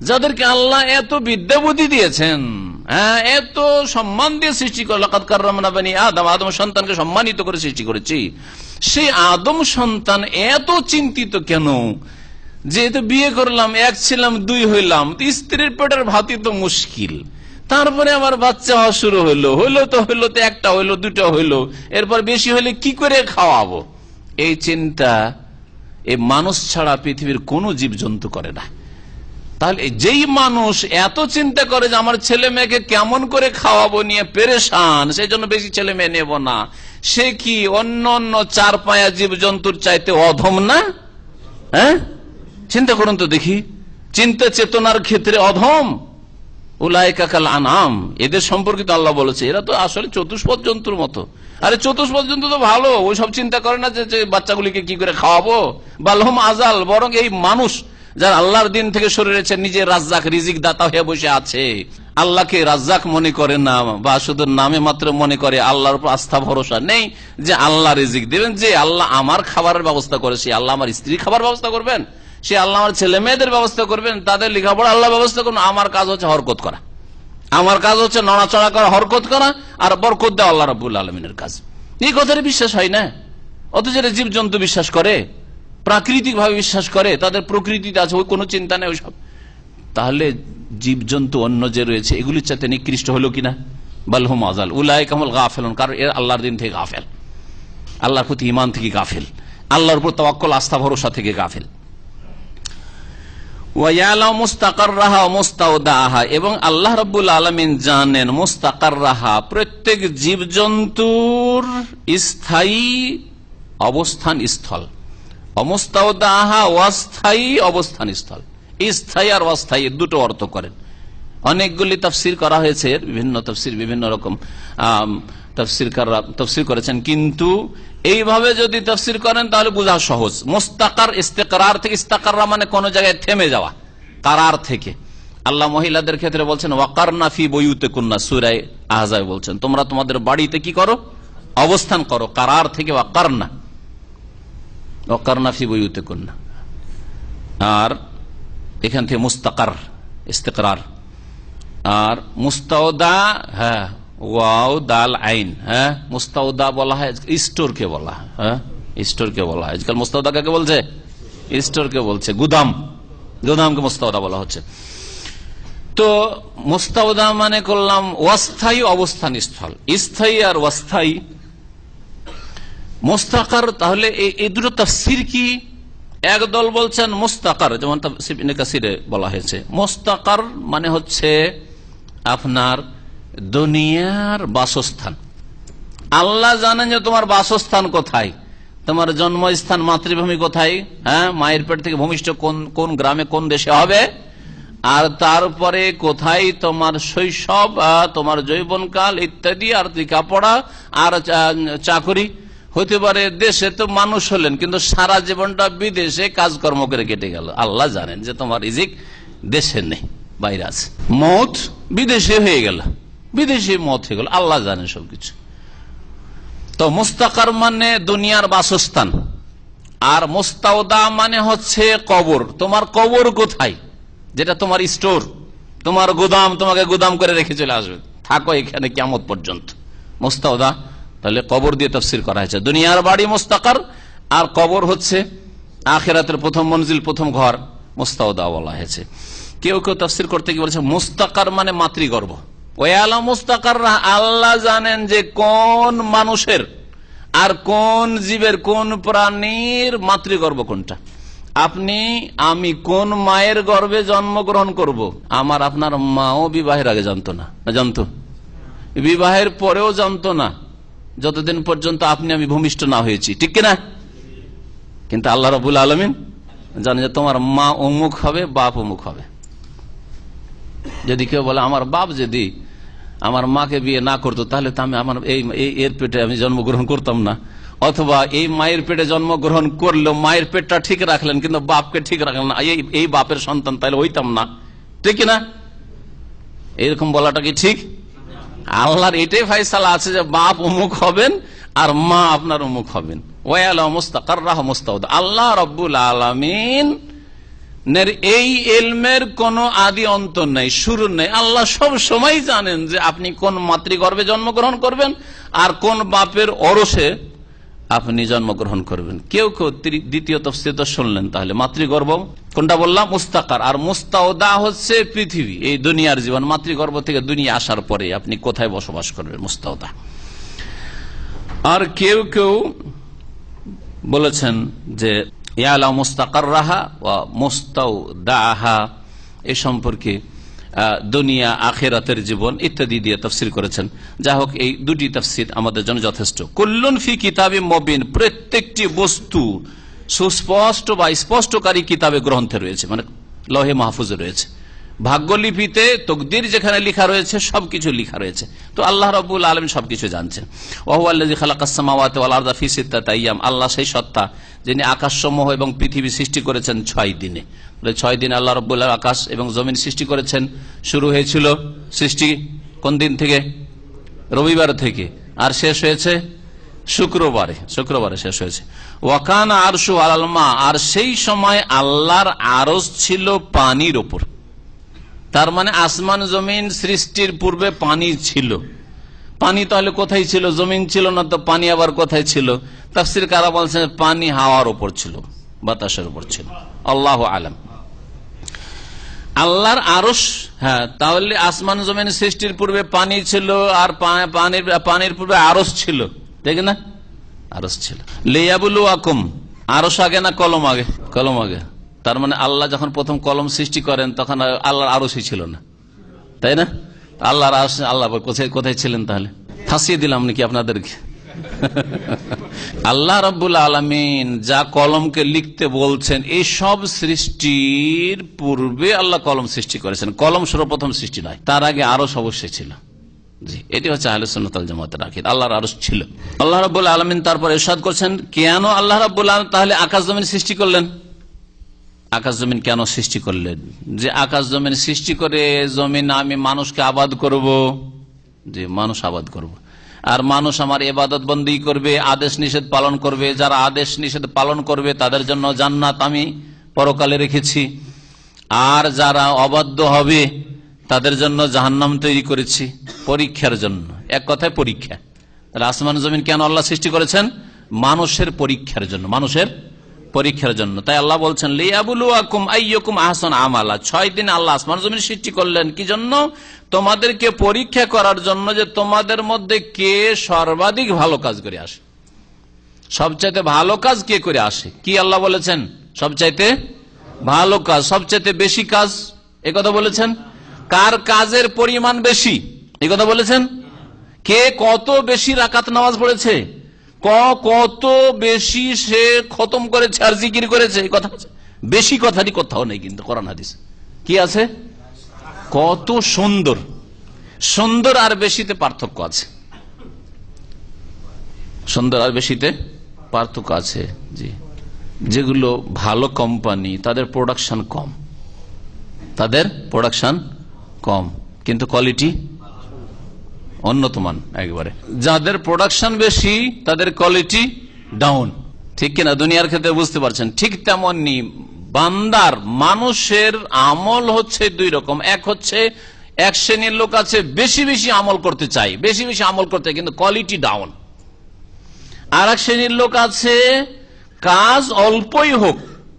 যাদেরকে আল্লাহ এত বিদ্যা বুদ্ধি দিয়েছেন, এত সম্মান দিয়ে সৃষ্টি করে, লাকাদ কাররামনা বানি আদম, আদম সন্তানকে সম্মানিত করে সৃষ্টি করেছি, সেই আদম সন্তান এত চিন্তিত কেন যে বিয়ে করলাম, 1 ছিলাম 2 হইলাম, স্ত্রীর পেটের ভাতই তো মুশকিল, তারপরে আবার বাচ্চা হওয়া শুরু হইলো তো 1টা হইলো, 2টা হইলো, এরপর বেশি হইলে কি করে খাওয়াবো, এই চিন্তা এই মানুষ ছাড়া পৃথিবীর কোন জীবজন্তু করে না। তাহলে যেই মানুষ এত চিন্তা করে যে আমার ছেলে মেয়েকে কেমন করে খাওয়াবো নিয়ে পেরেশান, সেই জন্য বেশি ছেলে মেয়ে নেব না, সে কি অন্য 4 পায়া জীবজন্তুর চাইতে অধম না? হ্যাঁ, চিন্তা করুন তো দেখি, চিন্তা চেতনার ক্ষেত্রে অধম। উলাইকা কাল আনআম, এদের সম্পর্কিত আল্লাহ বলেছে এরা তো আসলে চতুষ্পদ জন্তুর মতো। আরে চতুষ্পদ জন্তু তো ভালো, ওই সব চিন্তা করে না যে বাচ্চাগুলিকে কি করে খাওয়াবো। বালহুম আজাল, বরং এই মানুষ যারা আল্লাহর দিন থেকে সরে রয়েছে, নিজের রাজ্জাক রিজিক দাতা হয়ে বসে আছে, আল্লাহকে রাজ্জাক মনে করে না, বা শুধু নামে মাত্র মনে করে, আল্লাহর উপর আস্থা ভরসা নেই যে আল্লাহ রিজিক দেবেন, যে আল্লাহ আমার খাবারের ব্যবস্থা করে, সে আল্লাহ আমার স্ত্রী খাবার ব্যবস্থা করবেন, সে আল্লাহ আমার ছেলে মেয়েদের ব্যবস্থা করবেন, তাদের লেখাপড়া আল্লাহ ব্যবস্থা করবেন। আমার কাজ হচ্ছে হরকত করা, আমার কাজ হচ্ছে নড়াচড়া করা, হরকত করা, আর বরকত দেওয়া আল্লাহ রাব্বুল আলামিনের কাজ। এই কথাটা বিশ্বাস হয় না, অথচ জীব জন্তু বিশ্বাস করে, প্রাকৃতিক ভাবে বিশ্বাস করে, তাদের প্রকৃতিতে আছে, ওই কোনো চিন্তা নেই ওইসব। তাহলে জীবজন্তু অন্য যে রয়েছে এগুলির চাইতে নিকৃষ্ট হলো কিনা? বালহুম আজাল উলাইকা হুমুল গাফিলুন, কারণ এর আল্লাহর দিন থেকে গাফেল, আল্লাহর প্রতি ঈমান থেকে গাফেল, আল্লাহর উপর তাওয়াক্কুল আস্থা ভরসা থেকে গাফেল। এবং আল্লাহ রাব্বুল আলামিন জানেন মুস্তাকাররাহা, প্রত্যেক জীবজন্তুর স্থায়ী অবস্থান স্থল, অমুস্তাওদাহা অস্থায়ী অবস্থান স্থল। স্থায়ী আর অস্থায়ী দুটো অর্থ করেন। অনেকগুলি তাফসির করা হয়েছে, বিভিন্ন তাফসির বিভিন্ন রকম তাফসির করেছেন, কিন্তু এইভাবে যদি তাফসির করেন তাহলে বোঝা সহজ। মুস্তাকার ইস্তেকরার থেকে, ইস্তাকাররা মানে কোন জায়গায় থেমে যাওয়া, কারার থেকে। আল্লাহ মহিলাদের ক্ষেত্রে বলছেন ওয়াকারনা ফি বুয়ুতিকুন্না, সূরা আহজাব বলছেন তোমরা তোমাদের বাড়িতে কি করো? অবস্থান করো। কারার থেকে ওয়াকারনা, ওয়াকারনা ফি বুয়ুতিকুন্না। আর এখান থেকে মুস্তাকার ইস্তেকরার। আর মুস্তাওদা, হ্যাঁ ওয়াও দাল আইন, হ্যাঁ মুস্তাওদা বলা হয় স্টোরকে বলা হয়, হ্যাঁ স্টোরকে বলা হয়। আজকাল মুস্তাওদা কাকে বলছে? স্টোরকে বলছে, গুদাম, গুদামকে মুস্তাওদা বলা হচ্ছে। তো মুস্তাওদা মানে করলাম অস্থায়ী অবস্থান স্থল, স্থায়ী আর অস্থায়ী। মুস্তাকার, তাহলে এই দুটো তাফসীর কি? একদল বলছেন মুস্তাকার, যেমন তাফসীর ইবনে কাসিরে বলা হয়েছে, মুস্তাকার মানে হচ্ছে আপনার দুনিয়ার বাসস্থান। আল্লাহ জানেন যে তোমার বাসস্থান কোথায়, তোমার জন্মস্থান মাতৃভূমি কোথায়, হ্যাঁ মায়ের পেট থেকে ভূমিষ্ঠ কোন কোন গ্রামে কোন দেশে হবে, আর তারপরে কোথায় তোমার শৈশব, তোমার যৌবনকাল ইত্যাদি, আর লেখাপড়া আর চাকরি হতে পারে। দেশে তো মানুষ হলেন, কিন্তু সারা জীবনটা বিদেশে কাজকর্ম করে কেটে গেল। আল্লাহ জানেন যে তোমার রিজিক দেশে নেই, বাইরে আছে। মত বিদেশে হয়ে গেল, বিদেশে মত হয়ে গেল, আল্লাহ জানেন সবকিছু। তো মুস্তাকার মানে দুনিয়ার বাসস্থান, আর মুস্তাওদা মানে হচ্ছে কবর। তোমার কবর কোথায়, যেটা তোমার স্টোর, তোমার গোদাম, তোমাকে গোদাম করে রেখে চলে আসবে, থাকো এখানে কিয়ামত পর্যন্ত। মুস্তাওদা তাহলে কবর দিয়ে তাফসীর করা হয়েছে। দুনিয়ার বাড়ি মুস্তাকার, আর কবর হচ্ছে আখিরাতের প্রথম মঞ্জিল, প্রথম ঘর, মুস্তাওদা বলা হয়েছে। কেউ কেউ তাফসীর করতে গিয়ে বলেছে মুস্তাকার মানে মাতৃগর্ভ। ওয়ালা মুস্তাকার, আল্লাহ জানেন যে কোন মানুষের আর কোন জীবের, কোন প্রাণীর মাতৃগর্ভ কোনটা। আপনি আমি কোন মায়ের গর্ভে জন্মগ্রহণ করব, আমার আপনার মাও বিবাহের আগে জানতো না, জানতো, বিবাহের পরেও জানতো না, যতদিন পর্যন্ত আপনি আমি ভূমিষ্ঠ না হয়েছি, ঠিক কিনা? কিন্তু আল্লাহ রাব্বুল আলামিন জানে যে তোমার মা অমুক হবে, বাপ অমুক হবে। যদি কেউ বলে আমার বাপ যদি আমার মাকে বিয়ে না করতো, তাহলে তো আমি আমার এর পেটে আমি জন্মগ্রহণ করতাম না। অথবা এই মায়ের পেটে জন্মগ্রহণ করলো, মায়ের পেটটা ঠিক রাখলেন কিন্তু বাপকে ঠিক রাখলেন না, এই বাপের সন্তান তাহলে হইতাম না, ঠিক না? এরকম বলাটা কি ঠিক? আল্লাহর এটাই ফায়সালা আছে যে বাপ অমুক হবেন আর মা আপনার অমুক হবেন। ওয়ালা মুস্তাকাররাহ মুস্তাওদা। আল্লাহ রাব্বুল আলামিন এই ইলমের কোন আদি অন্ত নেই, শুরু নেই। আল্লাহ সব সময় জানেন যে আপনি কোন মাতৃগর্ভে জন্মগ্রহণ করবেন আর কোন বাপের অরসে আপনি জন্মগ্রহণ করবেন। কেউ কেউ দ্বিতীয় তাফসীর তো শুনলেন, তাহলে মাতৃগর্ভ কোনটা বললাম? মুস্তাকার। আর মুস্তাওদা হচ্ছে পৃথিবী, এই দুনিয়ার জীবন। মাতৃগর্ভ থেকে দুনিয়া আসার পরে আপনি কোথায় বসবাস করবেন, মুস্তাওদা। আর কেউ কেউ বলেছেন যে ইয়ালা মুস্তাকাররাহা ওয়া মুস্তাওদাহা, এই সম্পর্কে দুনিয়া আখিরাতের জীবন ইত্যাদি দিয়ে তাফসীর করেছেন। যা হোক, এই দুটি তাফসীর আমাদের জন্য যথেষ্ট। কুল্লুন ফি কিতাবিম মুবিন, প্রত্যেকটি বস্তু সুস্পষ্ট বা স্পষ্টকারী কিতাবে, গ্রন্থে রয়েছে, মানে লৌহে মাহফুজে রয়েছে। ভাগ্যলিপিতে তকদির যেখানে লেখা রয়েছে সবকিছু লেখা রয়েছে। তো আল্লাহ রাব্বুল আলামিন সবকিছু জানছেন। ওয়া হুয়াল্লাযী খালাকাস সামাওয়াতি ওয়াল আরদা ফি সিত্তাতি আইয়াম, আল্লাহ সেই সত্তা যিনি আকাশসমূহ এবং পৃথিবী সৃষ্টি করেছেন 6 দিনে। 6 দিন আল্লাহ রাব্বুল আলামিন আকাশ এবং জমিন সৃষ্টি করেছেন। শুরু হয়েছিল সৃষ্টি কোন দিন থেকে? রবিবার থেকে, আর শেষ হয়েছে শুক্রবারে শেষ হয়েছে। ওয়া কানা আরশু আলাল মা, আর সেই সময় আল্লাহর আরশ ছিল পানির উপর। তার মানে আসমান জমিন সৃষ্টির পূর্বে পানি ছিল। পানি তাহলে কোথায় ছিল? জমিন ছিল না তো পানি আবার কোথায় ছিল? তাফসীরকাররা বলছেন পানি হাওয়ার উপর ছিল, বাতাসের উপর ছিল। আল্লাহু আলাম। আল্লাহর আরশ, হ্যাঁ, তাহলে আসমান জমিন সৃষ্টির পূর্বে পানি ছিল, আর পানির পূর্বে আরশ ছিল, ঠিক না? আরশ ছিল। লিয়াবলুয়াকুম, আরশ আগে না কলম আগে? কলম আগে। তার মানে আল্লাহ যখন প্রথম কলম সৃষ্টি করেন তখন আল্লাহর আরশই ছিল না, তাই না? আল্লাহর আরশ, আল্লাহ কোথায় ছিলেন তাহলে? ফাঁসিয়ে দিলাম নাকি আপনাদেরকে? আল্লাহ রাব্বুল আলামিন যা কলমকে লিখতে বলছেন, এই সব সৃষ্টির পূর্বে আল্লাহ কলম সৃষ্টি করেছেন। কলম সর্বপ্রথম সৃষ্টি নয়, তার আগে আরশ অবশ্যই ছিল। জি, এটি হচ্ছে আহলে সুন্নাত ওয়াল জামাতের আকীদা, আল্লাহর আরশ ছিল। আল্লাহ রাব্বুল আলামিন তারপর ইরশাদ করছেন, কেন আল্লাহ রাব্বুল আলামিন তাহলে আকাশ জমিন সৃষ্টি করলেন? আকাশ জমিন কেন সৃষ্টি করলেন? যে আকাশ জমিন সৃষ্টি করে জমিন আমি মানুষকে আবাদ করব, যে মানুষ আবাদ করব, আর মানুষ আমার ইবাদত বন্দেগী করবে, আদেশ নিষেধ পালন করবে। যারা আদেশ নিষেধ পালন করবে তাদের জন্য জান্নাত আমি পরকালে রেখেছি, আর যারা অবাধ্য হবে তাদের জন্য জাহান্নাম তৈরি করেছি, পরীক্ষার জন্য। এক কথায় পরীক্ষা। তাহলে আসমান জমিন কেন আল্লাহ সৃষ্টি করেছেন? মানুষের পরীক্ষার জন্য, মানুষের পরীক্ষার জন্য। তাই আল্লাহ বলছেন লিয়াবলুয়াকুম আইয়ুকুম আহসানু আমালা। 6 দিন আল্লাহ আসমান জমিন সৃষ্টি করলেন কি জন্য? তোমাদেরকে পরীক্ষা করার জন্য, যে তোমাদের মধ্যে কে সর্বাধিক ভালো কাজ করে আসে, সবচাইতে ভালো কাজ কে করে আসে। কি আল্লাহ বলেছেন? সবচাইতে ভালো কাজ, সবচাইতে বেশি কাজ, এই কথা বলেছেন। কার কাজের পরিমাণ বেশি, এই কথা বলেছেন। কে কত বেশি রাকাত নামাজ পড়েছে, কত বেশি সে খতম করেছে আর জিকির করেছে, এই কথা। বেশি কথাটি কোথাও নেই কিন্তু কোরআন হাদিস। কি আছে? কত সুন্দর, সুন্দর আর বেশিতে পার্থক্য আছে, সুন্দর আর বেশিতে পার্থক্য আছে। জি, যেগুলো ভালো কোম্পানি তাদের প্রোডাকশন কম, তাদের প্রোডাকশন কম কিন্তু কোয়ালিটি উন্নত মান একবারে। যাদের প্রোডাকশন বেশি তাদের কোয়ালিটি ডাউন, ঠিক কিনা? দুনিয়ার ক্ষেত্রে বুঝতে পারছেন। ঠিক তেমনি বান্দার, মানুষের আমল হচ্ছে দুই রকম। এক হচ্ছে এক শ্রেণীর লোক আছে বেশি বেশি আমল করতে চাই, বেশি বেশি আমল করতে, কিন্তু কোয়ালিটি ডাউন। আর এক শ্রেণীর লোক আছে কাজ অল্পই হোক,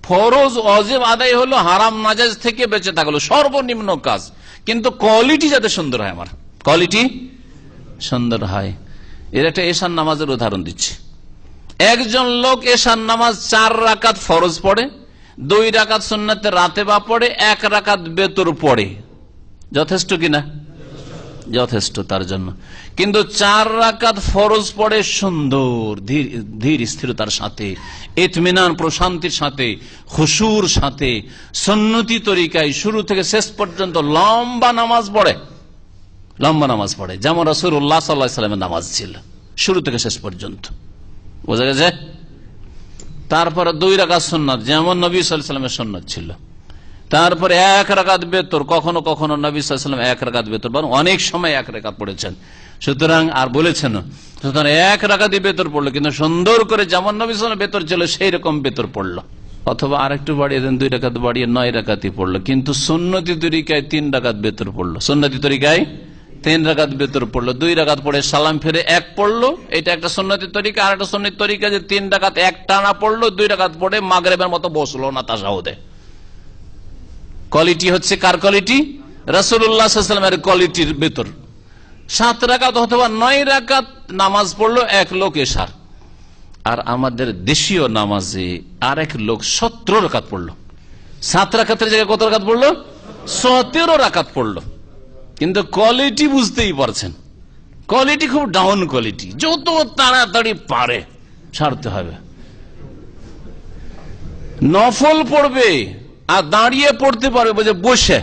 ফরজ ওয়াজিব আদায় হলো, হারাম নাজায়েজ থেকে বেঁচে থাকলো, সর্বনিম্ন কাজ, কিন্তু কোয়ালিটি যাতে সুন্দর হয়, আমার কোয়ালিটি সুন্দর হয়। এর একটা এশার নামাজের উদাহরণ দিচ্ছি। একজন লোক এশার নামাজ 4 রাকাত ফরজ পড়ে, 2 রাকাত সুন্নাতে রাতে বা পড়ে, 1 রাকাত বেতর পড়ে, যথেষ্ট কিনা? যথেষ্ট তার জন্য। কিন্তু 4 রাকাত ফরজ পড়ে সুন্দর ধীর স্থিরতার সাথে, ইতমিনান প্রশান্তির সাথে, খুশুর সাথে, সুন্নতি তরিকায় শুরু থেকে শেষ পর্যন্ত লম্বা নামাজ পড়ে, লম্বা নামাজ পড়ে, যেমন রাসূলুল্লাহ সাল্লাল্লাহু আলাইহি ওয়াসাল্লামের নামাজ ছিল শুরু থেকে শেষ পর্যন্ত। বোঝা গেছে? তারপরে 2 রাকাত সুন্নাত, যেমন নবী সাল্লাল্লাহু আলাইহি ওয়াসাল্লামের সুন্নাত ছিল। তারপরে 1 রাকাত বেতর, কখনো কখনো নবী সাল্লাল্লাহু আলাইহি ওয়াসাল্লাম 1 রাকাত বেতর, বরং অনেক সময় 1 রাকাত পড়েছেন। সুতরাং আর বলেছেন, সুতরাং 1 রাকাতই বেতর পড়লো, কিন্তু সুন্দর করে যেমন নবী সাল্লাল্লাহু আলাইহি ওয়াসাল্লাম বেতর ছিল সেই রকম বেতর পড়লো। অথবা আরেকটু বাড়িয়ে দেন, 2 রাকাত বাড়িয়ে 9 রাকাতই পড়লো, কিন্তু সুন্নতি তরিকায় 3 রাকাত বেতর পড়লো, সুন্নতি তরিকায় 3 রাকাত বেতর পড়লো, 2 রাকাত পড়ে সালাম ফিরে 1 পড়লো। এটা একটা সুন্নতি তরিকা। আর একটা সুন্নতি তরিকা যে 3 রাকাত এক টানা পড়লো, 2 রাকাত পড়ে মাগরিবের মতো বসলো না তাশাহুদে। কোয়ালিটি হচ্ছে কার কোয়ালিটি? রাসূলুল্লাহ সাল্লাল্লাহু আলাইহি ওয়াসাল্লামের কোয়ালিটির ভেতর। 7 রাকাত অথবা 9 রাকাত নামাজ পড়লো এক লোক এশার। আর আমাদের দেশীয় নামাজে আরেক লোক 17 রাকাত পড়লো। 7 রাকাতের জায়গায় কত রাকাত পড়লো? 17 রাকাত পড়লো। কিন্তু কোয়ালিটি বুঝতেই পারছেন, কোয়ালিটি খুব ডাউন কোয়ালিটি। যত তাড়াতাড়ি পারে ছাড়তে হবে। নফল পড়বে আর দাঁড়িয়ে পড়তে পারবে, বুঝে বসে,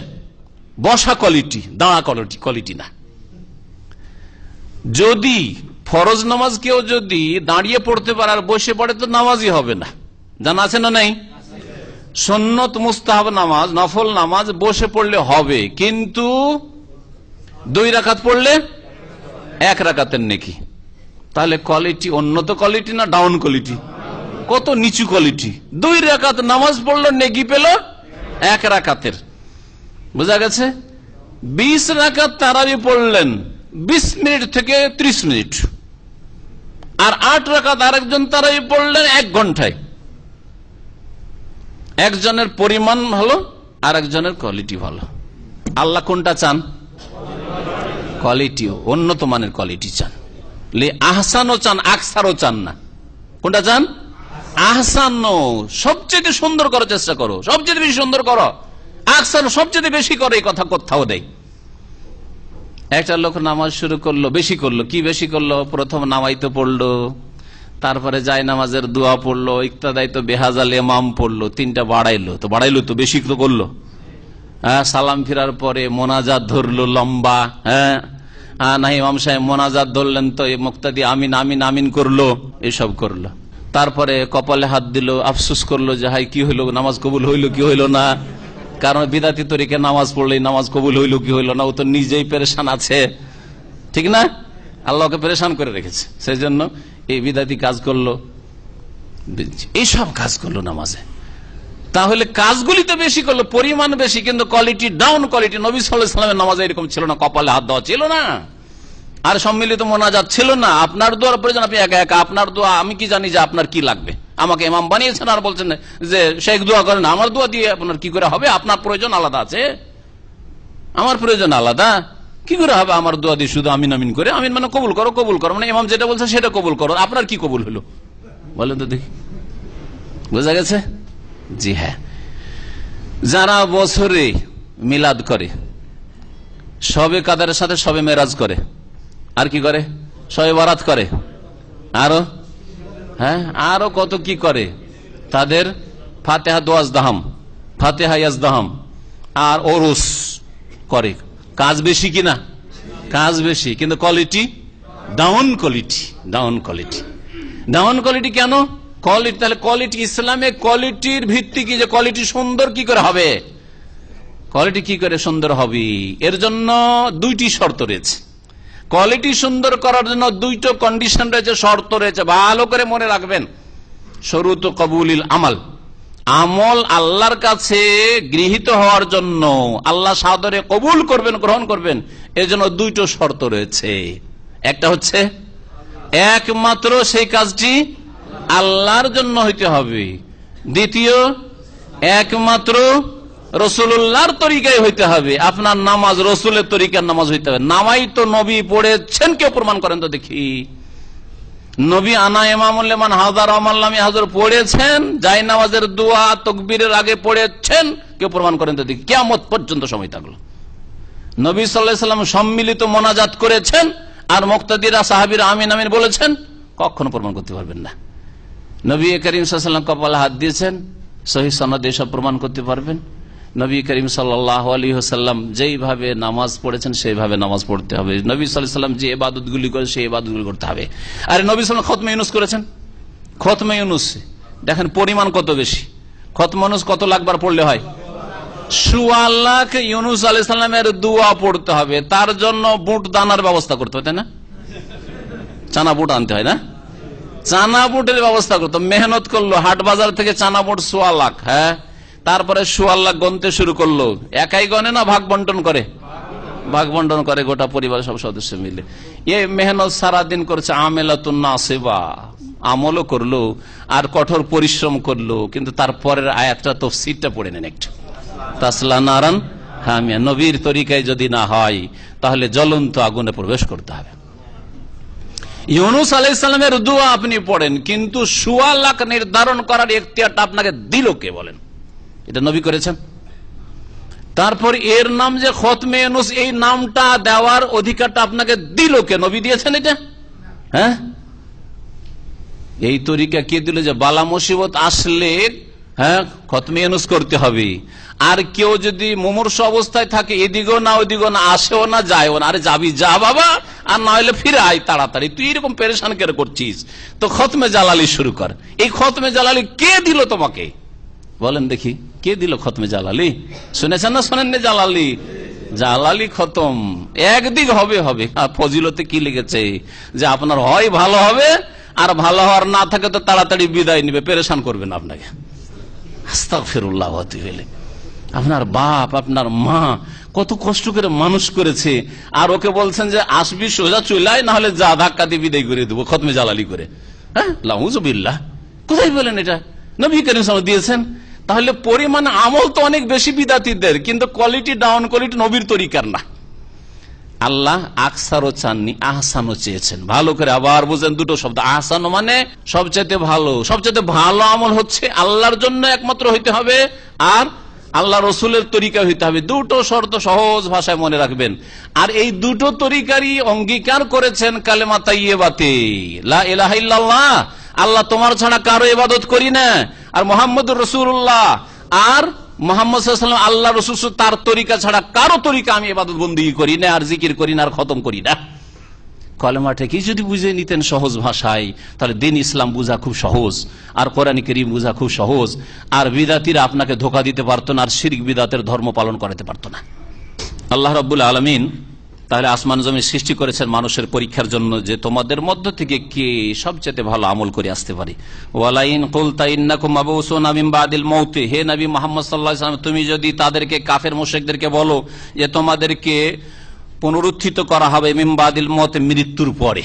বসা কোয়ালিটি, দাঁড়া কোয়ালিটি না। যদি ফরজ নামাজ কেউ যদি দাঁড়িয়ে পড়তে পারে আর বসে পড়ে তো নামাজই হবে না, জানা আছে না নাই? সুন্নত মুস্তাহাব নামাজ, নফল নামাজ বসে পড়লে হবে, কিন্তু 2 রাকাত পড়লে 1 রাকাতের নেকি। তাহলে কোয়ালিটি উন্নত কোয়ালিটি না ডাউন কোয়ালিটি? কত নিচু কোয়ালিটি। 2 রাকাত নামাজ পড়লো, নেকি পেল 1 রাকাতের। বোঝা গেছে? 20 রাকাত তারাবি পড়লেন 20 মিনিট থেকে 30 মিনিট, আর 8 রাকাত আরেকজন তারাবি পড়লেন 1 ঘন্টায়। একজনের পরিমাণ ভালো আর একজনের কোয়ালিটি ভালো। আল্লাহ কোনটা চান? কোয়ালিটি, উন্নত মানের কোয়ালিটি চান। আহসানও চান, আকসারও চান না। কোনটা চান? আহসান, সবচেয়ে সুন্দর করার চেষ্টা করো, সবচেয়ে বেশি সুন্দর করো। আকসার, সবচেয়ে বেশি করো, এই কথা কোথাও দেয়। একটা লোক নামাজ শুরু করলো, বেশি করলো। কি বেশি করলো? প্রথম নামাইতে পড়লো, তারপরে যায় নামাজের দোয়া পড়লো, ইক্তাদায় তো বেহাজাল ইমাম পড়লো, 3টা বাড়াইলো, তো বাড়াইলো তো বেশি তো করলো। হ্যাঁ, সালাম ফিরার পরে মোনাজাত ধরলো লম্বা। হ্যাঁ, না ইমাম সাহেব মোনাজাত ধরলেন তো মুক্তাদি আমিন আমিন আমিন করলো, এসব করলো। তারপরে কপালে হাত দিল, আফসোস করলো যে হাই কি হইলো, নামাজ কবুল হইলো কি হইলো না। কারণ বিদাতি তরিকে নামাজ পড়লেই নামাজ কবুল হইলো কি হইলো না, ও তো নিজেই পেরেশান আছে, ঠিক না? আল্লাহকে পেরেশান করে রেখেছে, সেই জন্য এই বিদাতি কাজ করলো, এইসব কাজ করলো নামাজে। তাহলে কাজগুলি তো বেশি করলো, পরিমাণ বেশি, কিন্তু কোয়ালিটি ডাউন কোয়ালিটি। নবী সাল্লাল্লাহু আলাইহি ওয়াসাল্লামের নামাজে এরকম ছিল না, কপালে হাত দেওয়া ছিল না, আর সম্মিলিত মোনাজাত ছিল না। আপনার দোয়ার প্রয়োজন, আপনি একা একা আপনার দোয়া, আমি কি জানি যে আপনার কি লাগবে? আমাকে ইমাম বানিয়েছেন আর বলছেন যে শেখ দোয়া করেন, আমার দোয়া দিয়ে আপনার কি করে হবে? আপনার প্রয়োজন আলাদা আছে, আমার প্রয়োজন আলাদা, কি করে হবে আমার দোয়া দিয়ে শুধু আমিন আমিন করে? আমিন মানে কবুল করো, কবুল করো মানে ইমাম যেটা বলছে সেটা কবুল করো। আপনার কি কবুল হলো বলেন তো দেখি? বোঝা গেছে? জি হ্যাঁ, যারা বছরে মিলাদ করে, সবে কাদারের সাথে সবে মেরাজ করে, আর কি করে? সবে বারাত করে, আরো হ্যাঁ আরো কত কি করে। তাদের ফাতেহা দোয়াজদাহাম, ফাতেহা ইয়াজদাহাম, আর ওরুস, করে, কাজ বেশি কিনা, কাজ বেশি, কিন্তু quality down quality, down quality, down quality কেন? কোয়ালিটি, তাহলে কোয়ালিটি ইসলামে কোয়ালিটির ভিত্তি কি, যে কোয়ালিটি সুন্দর কি করে হবে, কোয়ালিটি কি করে সুন্দর হবে? এর জন্য দুইটি শর্ত রয়েছে। কোয়ালিটি সুন্দর করার জন্য দুইটা কন্ডিশন রয়েছে, শর্ত রয়েছে, ভালো করে মনে রাখবেন। শরুত কবুলিল আমাল, আমল আল্লাহর কাছে গৃহীত হওয়ার জন্য, আল্লাহ সাদরে কবুল করবেন, গ্রহণ করবেন, এর জন্য দুইটা শর্ত রয়েছে। একটা হচ্ছে একমাত্র সেই কাজটি আল্লাহর জন্য হইতে হবে। দ্বিতীয়, একমাত্র রসুল্লাহর তরিকায় হইতে হবে। আপনার নামাজ রসুলের তরিকার নামাজ হইতে হবে। নামাই তো নবী পড়েছেন, কেউ প্রমাণ করেন তো দেখি। নবী আনা ইমামুল্লামান হাজার আমাল্লামি হাজার পড়েছেন, যাই নামাজের দোয়া তাকবীরের আগে পড়েছেন, কেউ প্রমাণ করেন তো দেখি। কিয়ামত পর্যন্ত সময় থাকলো। নবী সাল্লাল্লাহু আলাইহি ওয়াসাল্লাম সম্মিলিত মোনাজাত করেছেন আর মুক্তাদিরা সাহাবীরা আমিন আমিন বলেছেন, কখনো প্রমাণ করতে পারবেন না। নবী করিম সাল্লাল্লাহু আলাইহি ওয়াসাল্লাম কপালে হাত দিয়েছেন, সহিহ সনদে এসব প্রমাণ করতে পারবেন। নবী করিম সাল্লাল্লাহু আলাইহি ওয়াসাল্লাম যেইভাবে নামাজ পড়েছেন সেইভাবে নামাজ পড়তে হবে। নবী সাল্লাল্লাহু আলাইহি ওয়াসাল্লাম যে ইবাদতগুলি করেন সেই ইবাদতগুলি করতে হবে। আরে নবী সাল্লাল্লাহু আলাইহি ওয়াসাল্লাম খতমে ইউনুস করেছেন, খতমে ইউনুস দেখেন পরিমাণ কত বেশি। খতমে ইউনুস কত লাখবার পড়লে হয়? ১৪ লাখ ইউনুস আলাইহিস সালামের দোয়া পড়তে হবে। তার জন্য বুট দানার ব্যবস্থা করতে হয়, তাই না? চানা বুট আনতে হয় না? চানা বুটের ব্যবস্থা করতে, মেহনত করলো, হাট বাজার থেকে চানা বুট ১৪ লাখ। হ্যাঁ, তারপরে ১৪ লাখ গনতে শুরু করলো। একাই গনে না ভাগ বন্টন করে? ভাগ বন্টন করে, গোটা পরিবারের সব সদস্য মিলে। এই মেহনত সারাদিন করেছে, আমেলাতুন নাসিবা, আমলও করলো আর কঠোর পরিশ্রম করলো। কিন্তু তারপরের আয়াতটা তাফসীরটা পড়ে নেন একটু। তাসলা নারান হামিয়া, নবীর তরিকায় যদি না হয় তাহলে জ্বলন্ত আগুনে প্রবেশ করতে হবে। ইউনুস আলাইহিস সালামের দোয়া আপনি পড়েন, কিন্তু ১৪ লাখ নির্ধারণ করার এখতিয়ারটা আপনাকে দিল কে বলেন? এটা নবী করেছেন। তারপর এর নাম যে খতমে ইউনুস, এই নামটা দেওয়ার অধিকারটা আপনাকে দিল কে? নবী দিয়েছেন এটা? হ্যাঁ, এই তরিকা কে দিল যে বালা মুসিবত আসলে হ্যাঁ খতমে ইউনুস করতে হবে। আর কেউ যদি মুমূর্ষ অবস্থায় থাকে, এদিকেও না ওইদিকেও না, আসেও না যায়ও না, আরে যাবি যা বাবা, আর না হলে ফিরে আয় তাড়াতাড়ি, তুই এরকম পেরেশান কেন করছিস? তো খতমে জালালি শুরু কর। এই খতমে জালালি কে দিল তোমাকে বলেন দেখি? কে দিল খতমে জালালি? শুনেছেন না শোনেননি? জালালি, জালালি খতম একদিক হবে হবে। আর ফজিলতে কি লিখেছে যে আপনার হয় ভালো হবে, আর ভালো হওয়ার না থাকে তো তাড়াতাড়ি বিদায় নিবে, পেরেশান করবে না আপনাকে। আস্তাগফিরুল্লাহ। আপনার বাপ আপনার মা কত কষ্ট করে মানুষ করেছে, আর ওকে বলছেন যে আসবি সোজা চুলাই, না হলে যা ধাক্কা দিয়ে বিদায় করে দেবো খতমে জালালি করে। হ্যাঁ, লাউযুবিল্লাহ, কোথায় বলেন এটা? নবী করিম সাল্লাল্লাহু আলাইহি ওয়াসাল্লাম দিয়েছেন। তাহলে পরিমাণ আমল তো অনেক বেশি বিদাতীদের, কিন্তু কোয়ালিটি ডাউন, কোয়ালিটি নবীর তরিকার না। আল্লাহ আকসারও চাননি, আহসানও চেয়েছেন। ভালো করে আবার বুঝেন দুটো শব্দ। আহসান মানে সবচেয়ে ভালো। সবচেয়ে ভালো আমল হচ্ছে আল্লাহর জন্য একমাত্র হইতে হবে, আর আল্লাহ রসুলের তরিকা হইতে হবে। দুটো শর্ত সহজ ভাষায় মনে রাখবেন। আর এই দুটো তরিকারই অঙ্গীকার করেছেন কালেমা তাইয়্যিবাতে, লা ইলাহা ইল্লাল্লাহ, আল্লাহ তোমার ছাড়া কারো ইবাদত করি না, আর মুহাম্মদুর রাসূলুল্লাহ, আর মুহাম্মদ সাল্লাল্লাহু আলাইহি ওয়াসাল্লাম আল্লাহ রাসূল, তার তরিকা ছাড়া কারো তরিকা আমি ইবাদত বন্দেগী করি না, আর জিকির করি না, আর খতম করি না। কলেমাটাকে যদি বুঝে নিতেন সহজ ভাষায়, তাহলে দিন ইসলাম বুঝা খুব সহজ, আর কোরআন কারীম বুঝা খুব সহজ, আর বিদাতীরা আপনাকে ধোঁকা দিতে পারতো না, আর শিরক বিদাতের ধর্ম পালন করাতে পারতো না। আল্লাহ রাব্বুল আলামিন তাহলে আসমান জমিন সৃষ্টি করেছেন মানুষের পরীক্ষার জন্য, যে তোমাদের মধ্য থেকে কে সবচেয়ে ভালো আমল করে আসতে পারে। ওয়ালাইন কুলতা ইন্নাকুম মাবউসুনা মিন বাদিল মাউত, হে নবী মুহাম্মদ সাল্লাল্লাহু আলাইহি ওয়াসাল্লাম, তুমি যদি তাদেরকে কাফের মুশরিকদেরকে বলো যে তোমাদেরকে পুনরুত্থিত করা হবে মিন বাদিল মাউত, মৃত্যুর পরে,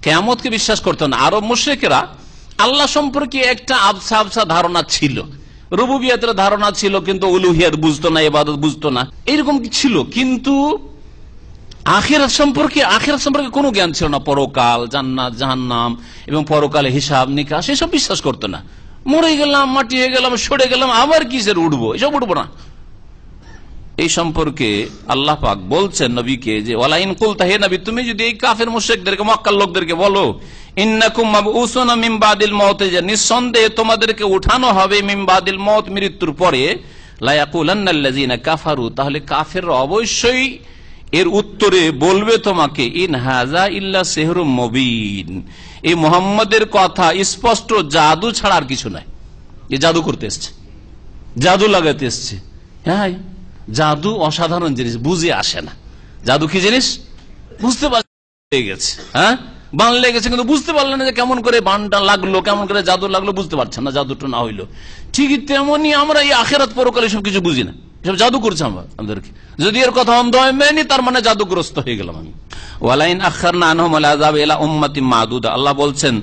কিয়ামতকে বিশ্বাস করতো না। আরব মুশরিকরা আল্লাহ সম্পর্কে একটা আবছা আবছা ধারণা ছিল, রুবুবিয়তের ধারণা ছিল, কিন্তু উলুহিয়াত বুঝতো না, ইবাদত বুঝতো না, এরকম কি ছিল। কিন্তু আখিরাত সম্পর্কে কোনো জ্ঞান ছিল না। পরকাল, জান্নাত জাহান্নাম এবং পরকালে হিসাব নিকাশ এসব বিশ্বাস করতো না। মরে গেলাম, মাটি হয়ে গেলাম, সরে গেলাম, আবার কিসের উঠবো, এসব উঠবো না। এই সম্পর্কে আল্লাহ পাক বলছেন নবীকে যে ওয়ালাইন কুলতা, হে নবী তুমি যদি এই কাফের মুশরিকদেরকে, মক্কার লোকদেরকে বলো ইন্নাকুম মাবউসুনা মিন বাদিল মাউত, যে নিঃসন্দেহে তোমাদেরকে উঠানো হবে মিন বাদিল মাউত, মৃত্যুর পরে, লা ইয়াকুলান্নাল্লাযীনা কাফারু, তাহলে কাফেররা অবশ্যই এর উত্তরে বলবে তোমাকে, ইন হাযা ইল্লা সিহরুম মুবিন, এই মুহাম্মদের কথা স্পষ্ট জাদু ছাড়া আর কিছু নাই। এ জাদু করতে এসছে, জাদু লাগাতে এসছে। হ্যাঁ, জাদু অসাধারণ জিনিস, বুঝে আসে না। জাদু কি জিনিস বুঝতে পারছে গেছে, হ্যাঁ বান লেগেছে কিন্তু বুঝতে পারলেন না যে কেমন করে বানটা লাগলো, কেমন করে জাদু লাগলো, বুঝতে পারছেন না, জাদুটা না হইলো। ঠিকই তেমনি আমরা এই আখিরাত পরকালে সব কিছু বুঝি না, সব জাদু করছে আমাদেরকে। যদি এর কথা অন্ধ হয় মেনে, তার মানে জাদুগ্রস্ত হয়ে গেলাম আমি। ওয়ালাইন আখারনা আনহুমুল আযাব ইলা উম্মাতিন মাদুদা, আল্লাহ বলছেন